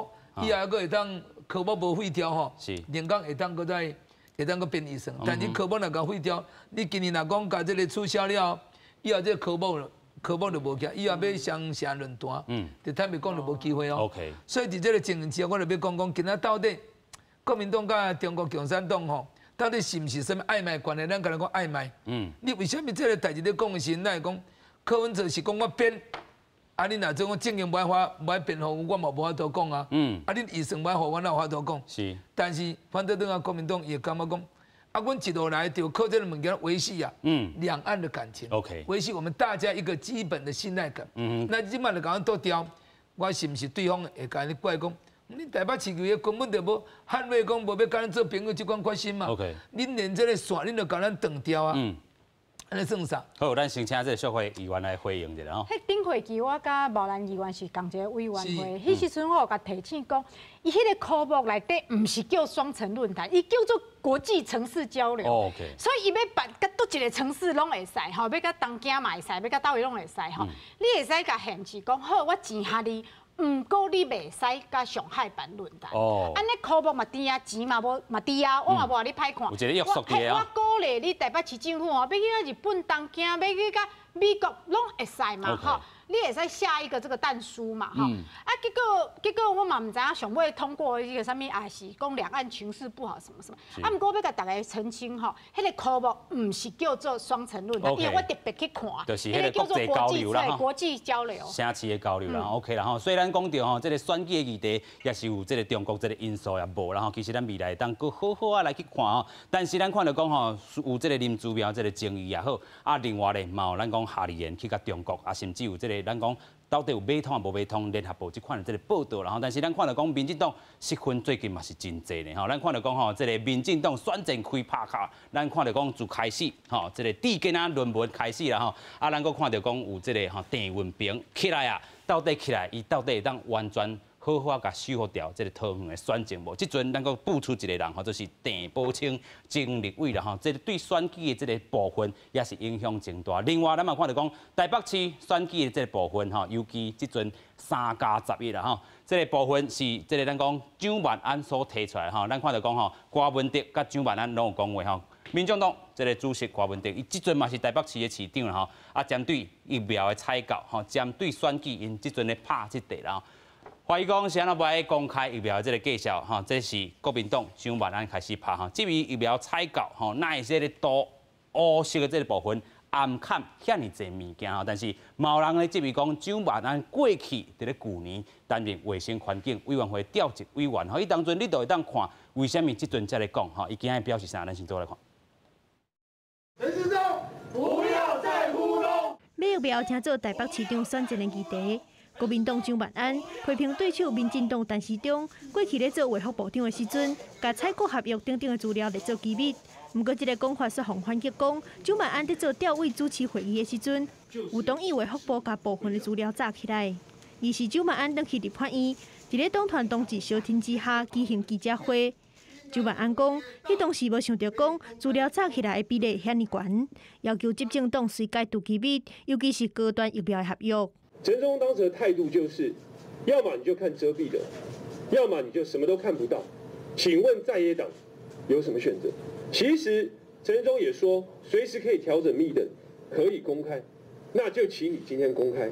H: 以后还会当科目无废掉吼，连讲会当个变医生，但你科目若甲废掉，你今年若讲甲这个取消了。以后这科目就无起，以后要上下论坛，就坦白讲就无机会哦。所以伫这个情形之下，我就要讲，今仔到底国民党甲中国共产党吼，到底是毋是什么暧昧关系？咱甲人讲暧昧。你为什么这个代志咧讲的时候，咱会讲柯文哲是讲我变，啊你若种正经无爱辩护，我嘛无法度讲啊。啊你医生无爱互我，哪有法度讲？是。但是反正等下国民党也感觉讲。啊，阮一路来就靠这个物件维系啊，两岸的感情，维系我们大家一个基本的信赖感。那即摆就甲阮剁掉，我是毋是对方会甲你怪讲，恁台北市区根本就无捍卫讲无要甲咱做朋友即款决心嘛。恁连这个线恁就甲咱断掉啊。安尼算啥？
A: 好，咱先请这个社会议员来回应一下吼。
C: 迄顶会期我甲毛兰议员是同一个委员会，迄时阵我有甲提醒讲，伊迄个科目内底毋是叫双城论坛，伊叫做国际城市交流。所以伊要办甲倒一个城市拢会使吼，要甲东京嘛会使，要甲倒位拢会使吼。你会使甲限制讲好，我钱下你。毋过你袂使甲上海办论坛，安尼科目嘛低啊，钱嘛无嘛低啊，我嘛无话你歹看。
A: 有一个约束的啊。
C: 我鼓励你台北市政府哦，要去到日本、东京，要去到美国，拢会使嘛吼。你会使下一个这个弹书嘛吼。啊，结果我嘛毋知影上尾通过一个啥物，也是讲两岸情势不好什么什么。啊，毋过要甲大家澄清吼，迄个科目毋是叫做双城论坛，因为我特别去看，
A: 就是迄个国际交流啦，
C: 国际交流，
A: 城市的交流啦 ，OK 啦吼。虽然讲到吼，这个选举的议题也是有这个中国这个因素也无啦吼，其实咱未来当搁好好啊来去看吼。但是咱看到讲吼，有这个林姿妙这个争议也好，啊，另外咧嘛有咱讲夏立言去甲中国，啊，甚至有这个咱讲。到底有买通啊无买通？联合报这款的这个报道啦吼，但是咱看到讲民进党失分最近嘛是真济呢吼，咱看到讲吼，这个民进党选战开拍卡，咱看到讲自开始吼，这个地根啊论文开始啦吼，啊咱搁看到讲有这个吼郑文平起来啊，到底起来伊到底会当完全好好甲修复掉这个桃园的选情无？即阵咱搁补出一个人吼，就是郑宝清前立委啦吼，这个对选举的这个部分也是影响真大。另外，咱嘛看到讲台北市选举的这个部分吼，尤其即阵3+11啦吼，这个部分是这个咱讲蒋万安所提出来吼，咱看到讲吼，郭文德甲蒋万安拢有讲话吼。民众党这个主席郭文德，伊即阵嘛是台北市的市长啦吼，啊针对疫苗的采购吼，针对选举因即阵咧拍即地啦。怀疑讲是安怎不爱公开疫苗的这个介绍哈，这是国民党蒋万安开始拍哈。至于疫苗采购吼，那一些咧多乌色的这个部分暗砍遐尼侪物件哈，但是某人咧质疑讲蒋万安过去伫咧去年担任卫生环境委员会调集委员，吼，伊当阵你都会当看，为什么即阵才来讲哈？伊今日表示啥？咱先做来看。
N: 陈时中，不要再糊弄。
O: 买疫苗听做台北市长选战的议题。国民党蒋万安批评对手民进党陈时中过去咧做卫福部长的时阵，甲采购合约等等的资料来做机密。不过，这个讲法是互反击讲，蒋万安在做调委主持会议的时阵，有同意卫福部甲部分的资料炸起来。于是蒋万安登去立法院，伫咧党团同志小庭之下举行记者会。蒋万安讲，迄当时无想到讲资料炸起来的比例遐尼悬，要求执政党随解除机密，尤其是高端疫苗的合约。
P: 陈忠当时的态度就是，要么你就看遮蔽的，要么你就什么都看不到。请问在野党有什么选择？其实陈忠也说，随时可以调整密等，可以公开，那就请你今天公开，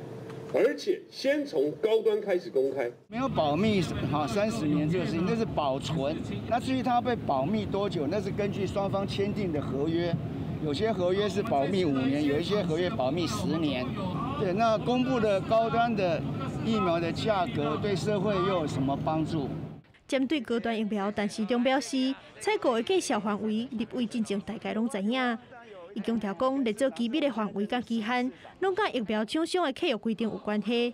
P: 而且先从高端开始公开。
Q: 没有保密好30年这个事情，那是保存。那至于它被保密多久，那是根据双方签订的合约。有些合约是保密5年，有一些合约保密10年。对，那公布的高端的疫苗的价格对社会又有什么帮助？
O: 针对高端疫苗，陈时中表示，采购的计销范围、立委进前大概拢知影。伊强调讲，列做机密的范围甲期限，拢甲疫苗厂商的契约规定有关系。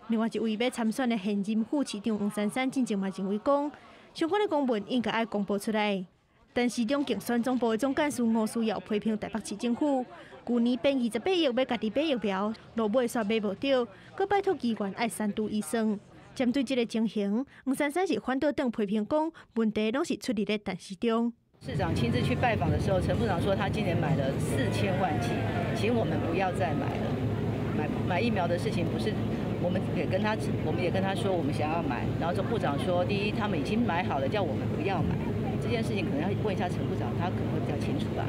O: 另外一位要参选的现任副市长黄珊珊进前嘛认为讲，相关的公文应该爱公布出来。陈时中竞选总部的总干事吴思瑶批评台北市政府，去年编28亿要家己买疫苗，落尾煞买无到，佮拜托机关爱3度以上。针对这个情形，黄珊珊是反倒等批评讲，问题拢是出伫咧陈时中。
R: 市长亲自去拜访的时候，陈部长说他今年买了4000万剂，请我们不要再买了。买疫苗的事情不是我们也跟他说我们想要买，然后这部长说，第一他们已经买好了，叫我们不要买。这件事情可能要问一下陈部长，他可能会比较清楚吧。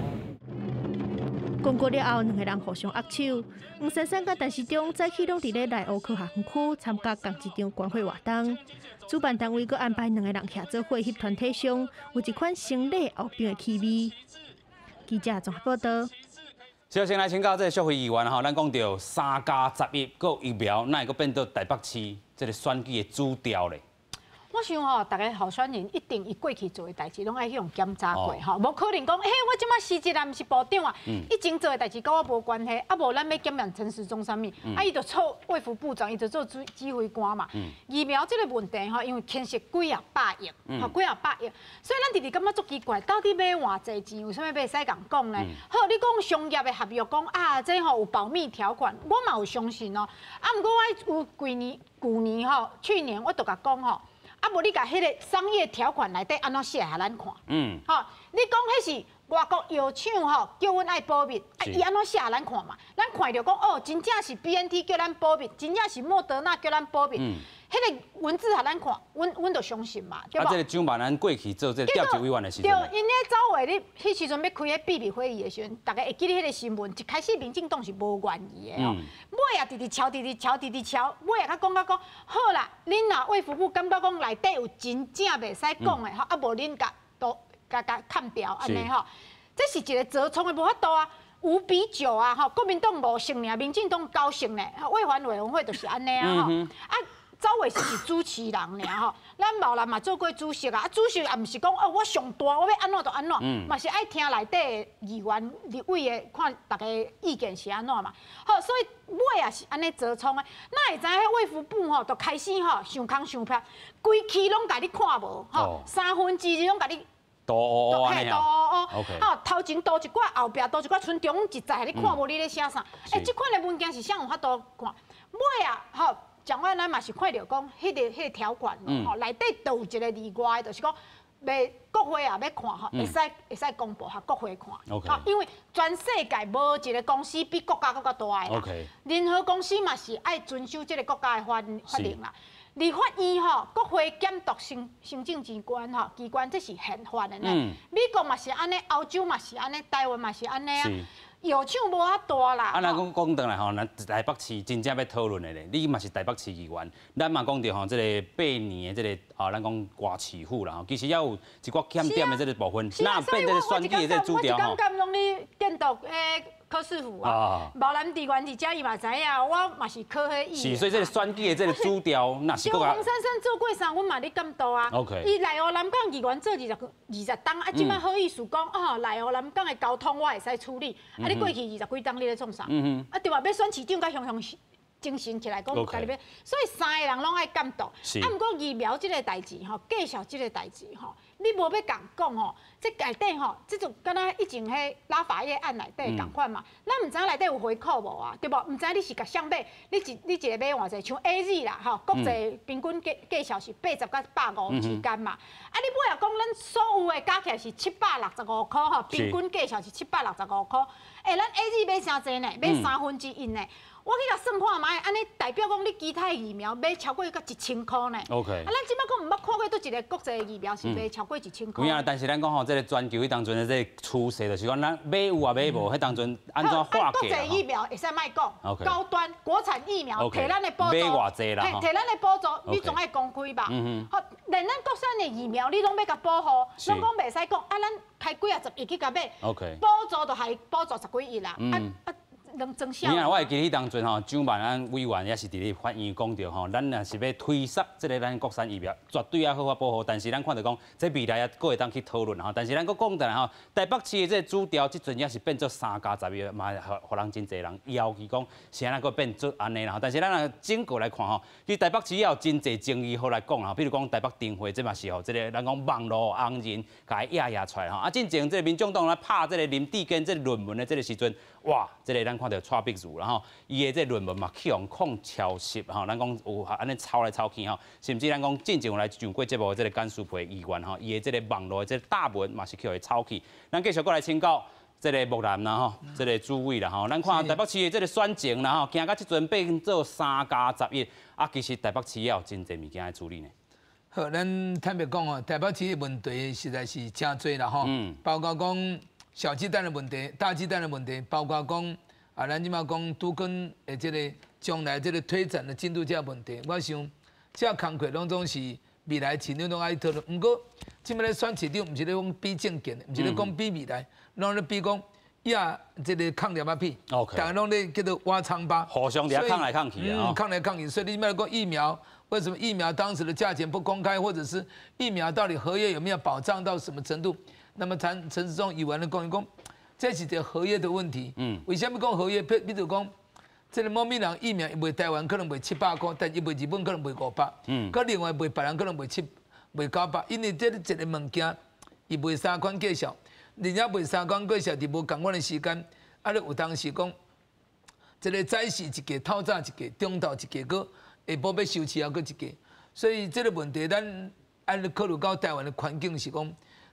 O: 公告了后，2个人互相握手。黄珊珊甲陈时中早起拢伫咧内湖科学园区参加同一场关会活动。主办单位阁安排2个人协做会翕团体相，有一款生理后边的气味。记者综合报道。
A: 首先来请教这个社会议员吼，咱讲到3+11个疫苗，那会阁变到台北市这个选举的主调咧？
C: 我想吼，大家候选人一定伊过去做的代志，拢爱去用检查过吼，无可能讲，嘿，我即摆时任是部长啊，以前做的代志跟我无关系，啊无咱要检验陈时中啥物，啊伊就做卫福部长，伊就做指挥官嘛。疫苗这个问题吼，因为牵涉几啊百亿，吼几啊百亿，所以咱直直感觉足奇怪，到底买偌济钱，为什么袂使共讲呢？好，你讲商业的合约讲啊，这吼有保密条款，我嘛有相信哦。啊，毋过我有去年吼，去年我都甲讲吼。啊，无你甲迄个商业条款内底安怎写下咱看？吼，你讲迄是外国药厂吼，叫阮爱保密，啊，伊安怎写下咱看嘛？咱看着讲哦，真正是 BNT 叫咱保密，真正是莫德纳叫咱保密，迄个文字下咱看，阮就相信嘛，对无？啊，
A: 这个蒋万安过去做这个调查委员的时阵，
C: 对，因咧走话，你迄时阵要开迄秘密会议的时阵，大家会记得迄个新闻，一开始民进党是无愿意的哦，尾啊直直敲，尾啊甲讲，好啦，恁若卫福部感觉讲内底有真正袂使讲的，吼，啊无恁甲砍掉安尼吼，这是一个折冲的无法度啊。5比9啊，吼，国民党5胜呢，民进党9胜呢，卫环委员会就是安尼啊，吼，啊。周伟是主持人尔吼，咱茂南嘛做过主席啊，主席也毋是讲哦，我上大，我要安怎就安怎，嘛是爱听内底的议员、立委的看大家意见是安怎嘛。好，所以尾也是安尼折冲的，哪会知迄卫福部吼，就开始吼想空想僻，规期拢甲你看无吼，2/3拢甲你。
A: 多安尼啊，
C: 好，头前多一寡，后壁多一寡，剩中一在，你看无你咧写啥？即款的文件是啥有法度看？尾啊，吼。蒋万安嘛是看到讲，迄个条款吼，内底都有一个例外，就是讲，袂国会啊要看吼，会使公布，哈国会看，好，因为全世界无一个公司比国家更加大的啦。任何公司嘛是爱遵守这个国家的法令啦。立法院吼，国会监督行政机关吼，机关这是宪法的呢。美国嘛是安尼，欧洲嘛是安尼，台湾嘛是安尼啊。药厂无遐大啦。
A: 啊，咱讲倒来吼，咱台北市真正要讨论的咧，你嘛是台北市议员，咱嘛讲到吼，这个8年的这个咱讲外市府啦吼，其实也有一寡欠点的这个部分，那变这个选举的这个主调吼。
C: 我刚拢咧监督柯师傅啊，茂南地缘这伊嘛知影，我嘛是科迄议。
A: 是，所以这个选举的这个主调，那是
C: 黄珊珊做过3，阮嘛咧监督啊。
A: OK。
C: 伊内湖南港议员做20档，啊，即摆好意思讲哦，内湖南港的交通我会使处理，啊，你过去20几档你咧创啥？啊，对吧？要选市长，甲雄精神起来讲，家己要，所以3个人拢爱监督。啊，毋过疫苗即个代志吼，介绍即个代志吼，你无要共讲吼，这内底吼，这种敢若以前迄拉法叶案内底共款嘛，咱毋知影内底有回扣无啊，对无？毋知你是甲谁买，你一个买偌济，像 AZ 啦吼，国际平均介绍是80到150之间嘛。啊，你尾也讲咱所有的加起来是765块吼，平均介绍是765块。咱 AZ 买啥济呢？买1/3呢？我去甲算看卖，安尼代表讲你其他疫苗买超过到1000块呢。
A: OK。
C: 啊，咱即摆讲毋捌看过倒一个国际疫苗是买超过过1000块。
A: 有影，但是咱讲吼，这个全球迄当阵的这个趋势，就是讲咱买有啊买无，迄当阵安怎划价？
C: 国际疫苗会使卖讲，高端国产疫苗摕咱的补助，
A: 买偌济啦？
C: 摕咱的补助，你总爱公开吧？好，连咱国产的疫苗，你拢要甲保护，拢讲袂使讲啊，咱开几啊10亿去甲买，补助就还补助10几亿啦，能增效。
A: 我会记得当阵吼，蒋万安委员也是伫咧发言讲到吼，咱若是要推杀这个咱国产疫苗，绝对要好好保护。但是咱看到讲，这未来也搁会当去讨论吼。但是咱搁讲的吼，台北市的这个主调，即阵也是变做3+11，嘛，互人真侪人要求讲，是安那搁变做安尼啦。但是咱若整个来看吼，其实台北市也有真侪争议好来讲啦。比如讲台北灯会，这嘛是吼，这个咱讲网络红人甲伊压出来吼。啊，进前这个民众党来拍这个林志坚这个论文的这个时阵，哇，这个咱看到蔡壁如，然后伊的这论文嘛去用控抄袭吼，咱讲有安尼抄来抄去吼，甚至咱讲进前来上过节目的这个甘肃培议员吼，伊的这个网络的这个大文嘛是去互伊抄去。咱继续过来请教这个木兰啦吼，这个诸位啦吼，咱看台北市的这个选情啦吼，行到即阵变做3+11，啊，其实台北市也有真侪物件来处理呢。
H: 好，咱坦白讲哦，台北市的问题实在是真多啦吼，包括讲小鸡蛋的问题、大鸡蛋的问题，包括讲啊，咱即马讲都跟这个将来这个推展的进度这问题，我想这工作拢总是未来市长拢爱讨论。不过，即摆咧选市长，毋是咧讲比政见，毋是咧讲比未来，拢咧比讲呀，这个抗两把屁，大家拢咧叫做挖疮疤，
A: 互相伫遐抗来抗去啊，
H: 抗来抗去。所以你即摆讲疫苗，为什么疫苗当时的价钱不公开，或者是疫苗到底合约有没有保障到什么程度？那么陈时中议员咧讲，伊讲这是一个合约的问题。为什么讲合约？比如讲，这个某米人疫苗伊卖台湾可能卖700块，但伊卖日本可能卖500。佮另外卖别人可能卖900，因为这一个物件，伊卖3款计数，人家卖3款计数，伫无共款的时间，啊，你有当时讲，这个早市一价，透早一价，中昼一价，佮下晡要收市后佮一价，所以这个问题咱按考虑到台湾的环境是讲。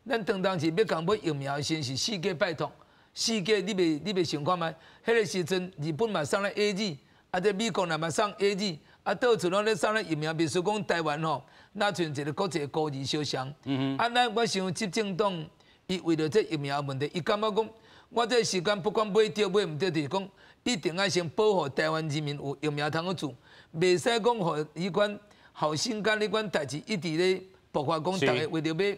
H: 咱当时要讲买疫苗，先是世界拜托，世界你袂想看吗？迄个时阵日本嘛送咱 AZ， 啊，这美国也嘛送 AZ， 啊，到处拢咧送咱疫苗，秘书讲台湾吼，那像一个国际孤儿小乡。啊，咱我想执政党伊为了这疫苗问题，伊感觉讲，我这时间不管买对买唔对，就是讲一定要先保护台湾人民有疫苗通去做，袂使讲互伊款好心肝迄款代志一直咧爆发讲，大家为了要。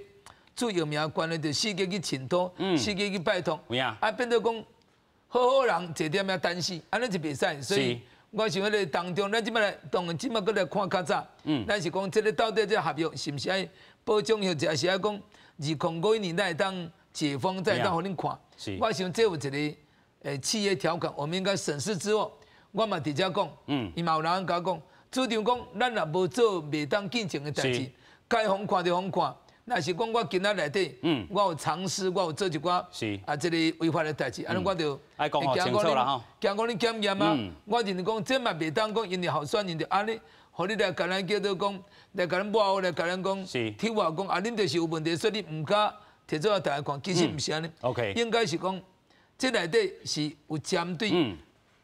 H: 做疫苗关的，就世界去请托，世界去拜托，啊，变做讲好好人坐点遐等死，安尼就袂使。所以我想迄个当中，咱即摆来，当然即摆搁来看较早，咱是讲这个到底这合约是毋是爱保障或者是爱讲2051年咱会当解封再当互恁看。我想这有一个企业条款，我们应该审视之后，我嘛直接讲，伊嘛有人甲我讲，主张讲咱若无做袂当进前的代志，该互看就互看。那是讲我今仔内底，我有尝试，我有做一寡啊，这个违法的代志，安尼我就
A: 爱讲清楚啦吼。
H: 惊讲你检验啊，我认为讲这嘛袂当讲因为候选人就安尼，互你来甲咱叫做讲，来甲咱抹黑，来甲咱讲，替我讲啊，恁就是有问题，所以你唔敢摕出来大家看，其实唔是安尼。应该是讲，这内底是有针对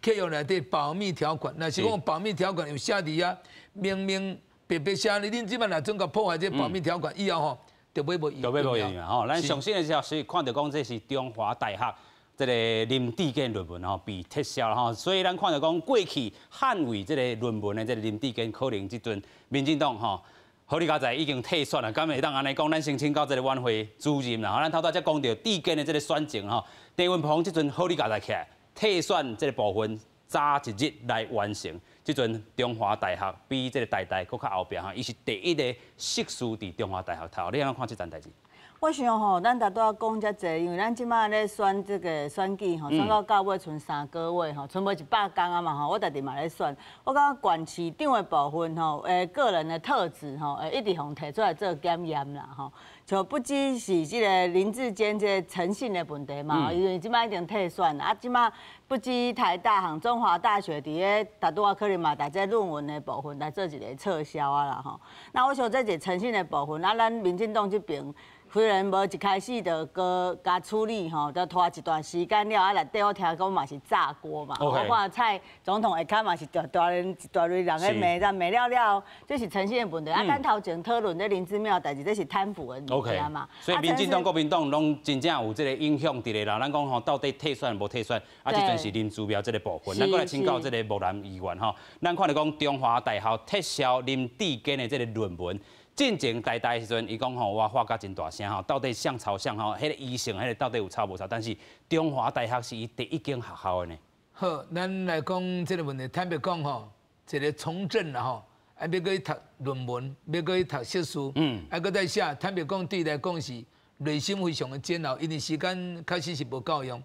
H: 契约内底保密条款，那是讲保密条款有写伫遐，明明白白写你，恁即摆若总甲破坏这保密条款以后吼。就买无用
A: 啊！吼，咱上新的消息看到讲，这是中华大学这个林志坚论文吼被撤销了吼，所以咱看到讲过去捍卫这个论文的这个林志坚，可能即阵民进党吼，好你家在已经退选了，敢会当安尼讲？咱先请教这个晚会主任啦，咱头才讲到志坚的这个选情吼，郑文鹏即阵好你家在起来退选这个部分早一日来完成。即阵中华大学比这个台大搁较后壁哈，伊是第一个硕士伫中华大学读，你安怎看这件代志？
B: 我想吼，咱大都要讲遮济，因为咱即摆咧选这个选举吼，选到到尾剩3个月吼，剩无100天啊嘛吼，我家己嘛咧选。我感觉县市长的部分吼，个人的特质吼，一直互提出来做检验啦吼。就不只是这个林志坚这个诚信的问题嘛，因为即摆已经退选啊，即摆不止台大和中华大学伫咧大多可能嘛，大这论文的部分来做一个撤销啊啦吼。那我想这是诚信的部分，啊，咱民进党这边虽然无一开始就搁加处理吼，就拖一段时间了，内底我听讲嘛是炸锅嘛，我看蔡总统下骹嘛是大人人咧骂，但骂了，这是诚信的问题。咱头前讨论咧林姿妙代志，这是贪腐的物件嘛。
A: 所以民进党、国民党拢真正有这个影响伫咧啦。咱讲吼，到底退选无退选，这阵是林姿妙这个部分。咱过来请教这个木兰议员吼，咱看到讲中华大学撤销林志坚的这个论文。进前大的时阵，伊讲吼，我发甲真大声吼，到底像朝向吼，迄个医生，迄个到底有差无差？但是中华大学是伊第一间学校的呢。
H: 好，咱来讲这个问题，坦白讲吼，一个从政啦吼，要去读论文，要去读硕士，还搁再写，坦白讲对伊来讲是内心非常的煎熬，因为时间确实是无够用。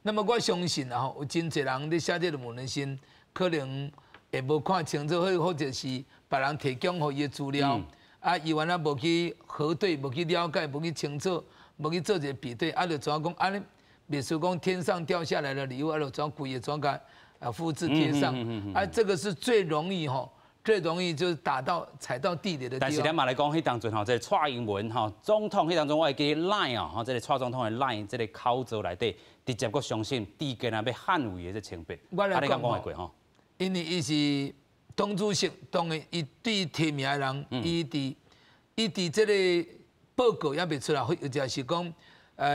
H: 那么我相信啊吼，有真侪人咧写这个论文时，可能会无看清楚，或者是别人提供互伊的资料。啊，伊原来无去核对，无去了解，无去清楚，无去做一个比对，就怎讲？安尼，比如讲天上掉下来的礼物，怎样故意怎个复制贴上？这个是最容易最容易就是踩到地雷的地方。
A: 但是咱嘛来讲，迄当阵这个蔡英文总统迄当中，我会记 LINE 这个蔡总统的 LINE 这个口罩内底，直接佫相信地根被捍卫的这清白。
H: 我来讲
A: 会过吼，
H: 因为伊是。党主席当然，伊对提名的人，伊伫这个报告也未出来，或者是讲，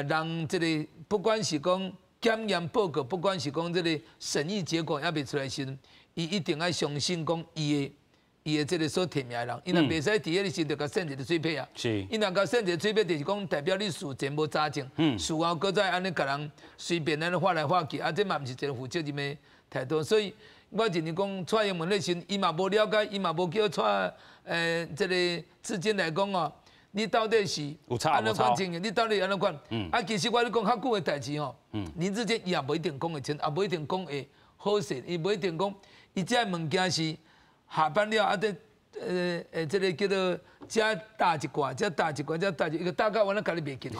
H: 让这个不管是讲检验报告，不管是讲这个审议结果也未出来时，伊一定要相信讲伊的这个所提名的人，伊若袂使伫迄个时就甲选一个水票啊。
A: 是。
H: 伊若甲选一个水票，就是讲代表你事前无查证，事后搁再安尼甲人随便安尼画来画去，这嘛毋是一个负责任的态度，所以。我认为讲蔡英文那时，伊嘛无了解，伊嘛无叫蔡这个至今来讲哦，你到底是安怎款情形？你到底安怎款？其实我咧讲较久的代志吼，林志坚伊也无一定讲会清，也无一定讲会好势，伊无一定讲，伊这物件是下班了这个叫做加大一挂，加大一挂，加大一个大概我咧家己袂记得。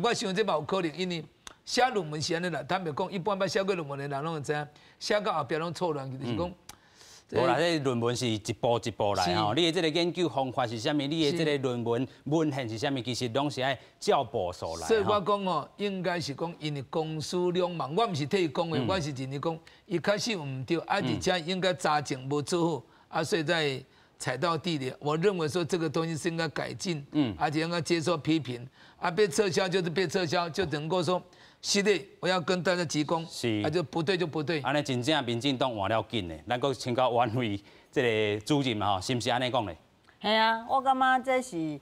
H: 我想这嘛有可能，因为。写论文是安尼啦，坦白讲，一般捌写过论文的人拢会知影，写到后壁拢错乱，就是讲。
A: 无啦，这论文是一步一步来吼，你的这个研究方法是啥物？你的这个论文文献是啥物？其实拢是爱照步数来。
H: 所以我讲哦，应该是讲因为公私两忙，我毋是替伊讲的，我是认为讲伊开始有毋对，而且应该查证无做好，所以在踩到地雷。我认为说这个东西是应该改进，而且应该接受批评，被撤销就是被撤销，就能够说。是的，我要跟大家提供，就不对就不对。
A: 安尼真正民进党换了紧嘞，咱阁请教挽回这个主任嘛吼，是毋是安尼讲嘞？
B: 系啊，我感觉这是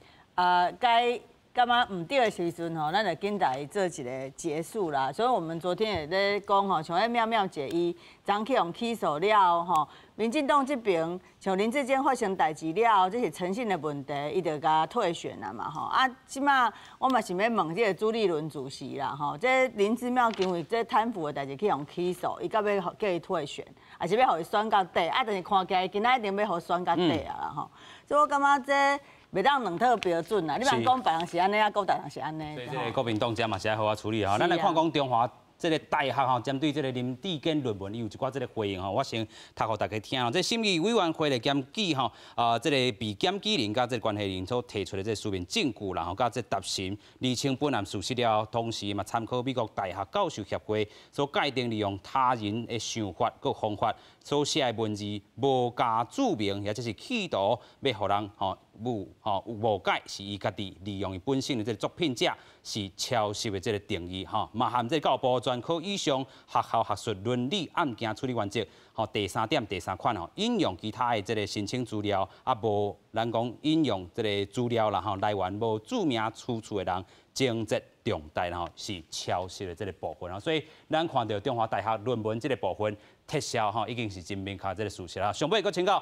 B: 该感觉唔对的时阵吼，咱就紧来做一个结束啦。所以我们昨天也咧讲吼，像迄妙妙姐伊昨去用起诉了吼，民进党这边像林志坚发生代志了，这是诚信的问题，伊就甲退选了嘛吼。即马我嘛是要问这个朱立伦主席啦吼，这林姿妙因为这贪腐的代志去用起诉，伊到要叫伊退选，还是要互伊选到底？但是看起来今仔一定要互选到底啊啦吼。所以我感觉这。袂当两套标准啦，你莫讲别人是安尼啊，国大人是安尼。
A: 所以这个国民党这嘛是爱好好处理吼。咱来看讲中华这个大学吼，针对这个林志坚论文，伊有一寡这个回应吼，我先读互大家听吼。这审议委员会的检举吼，这个被检举人甲这关系人所提出的这书面证据啦，吼，甲这答询厘清本案事实了，同时嘛参考美国大学教授协会所界定利用他人的想法佮方法所写的文字，无加注明，也就是企图要互人吼。误解是伊家己利用伊本身的这个作品者是抄袭的这个定义吼，嘛含这教育部专科以上学校学术伦理案件处理原则吼第3点第3款吼，引用其他的这个申请资料无咱讲引用这个资料啦吼来源无注明出处的人情节重大吼是抄袭的这个部分所以咱看到中华大学论文这个部分撤销吼已经是真明确这个事实啦。上尾佫请教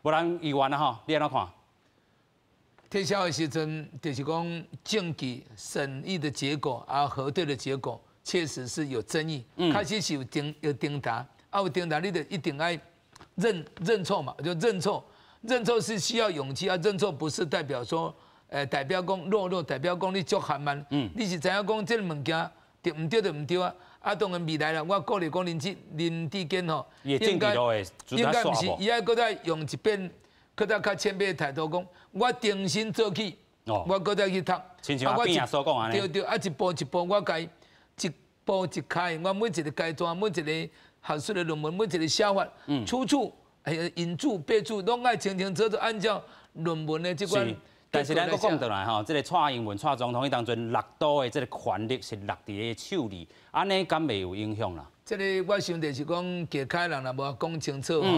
A: 无咱议员吼，你安怎看？
H: 撤销的时阵，就是讲证据审议的结果核对的结果，确实是有争议。开始是有定答，有定答，你得一定要认错嘛，就认错。认错是需要勇气认错不是代表说，代表讲弱，代表讲你足含慢。你是知影讲这个物件对唔对就唔对当然未来啦，我鼓励讲林志坚吼，应该唔是，伊爱搁再用一遍。搁再较谦卑的态度讲，我重新做起，我搁再去读。
A: 亲像阿边啊所讲安尼。
H: 对对，啊一步一步，我家一步一开，我每一个阶段，每一个学术的论文，每一个写法，出处、引注、备注，拢爱清清楚楚按照论文的这款。
A: 但是咱搁讲倒来吼，这个蔡英文蔡总统迄当阵落刀的这个权力是落伫个手里，安尼敢袂有影响啦？
H: 这个我想就是讲，解开人若无讲清楚吼，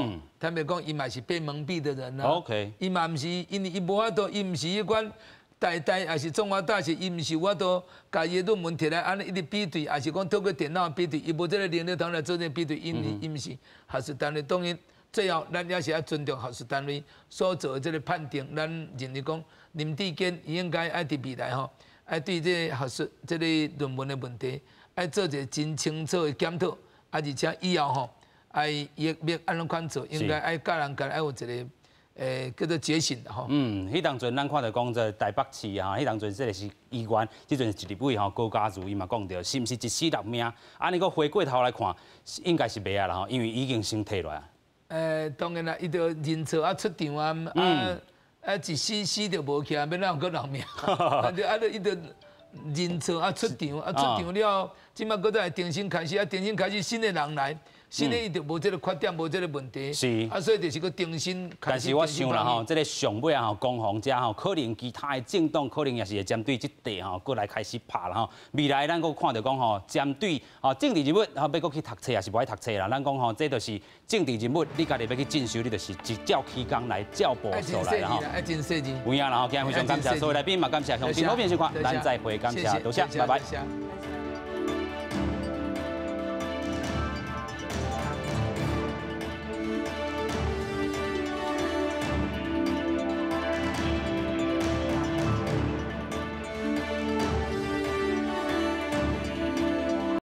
H: 坦白讲，伊嘛是被蒙蔽的人啦。
A: OK，
H: 伊嘛毋是，因为伊无法度，伊毋是迄款台还是中华大学，伊毋是有法度家己论文摕来安尼一直比对，还是讲透过电脑比对，伊无这个能力通来做这比对，因为伊毋是学术单位，当然。最后，咱也是要尊重学术单位所做的这个判定。咱认为讲，林志坚伊应该爱伫未来吼，爱对这个学术这个论文的问题，爱做一个真清楚的检讨，而且以后吼，爱要安怎款做，应该爱教人家爱有一个叫做觉醒的吼。
A: 迄当阵咱看到讲这台北市啊，迄当阵这个是议员，即阵是立委吼，高嘉瑜伊嘛讲到，是毋是一死6命？安尼个回过头来看，应该是袂啊啦吼，因为已经先摕落来。
H: 当然啦，伊着认错啊出场啊，一死着无起来，要哪有搁留命？伊着认错啊出场啊出场了，即摆搁再重新开始啊，重新开始新的人来，新的伊就无这个缺点，无这个问题。
A: 是
H: 啊，所以就是搁重新开始。
A: 但是我想啦吼，这个上尾啊吼，攻防者吼，可能其他的政党可能也是会针对这地吼，过来开始拍啦吼。未来咱搁看到讲吼，针对吼政治人物，吼要搁去读册也是不爱读册啦。咱讲吼，这就是政治人物，你家己要去进修，你就是一照期间来，照步数来啦吼。
H: 爱真细致。
A: 有影啦吼，今日非常感谢所有来宾嘛，感谢乡亲好评情况，咱再会，感谢，多谢，拜拜。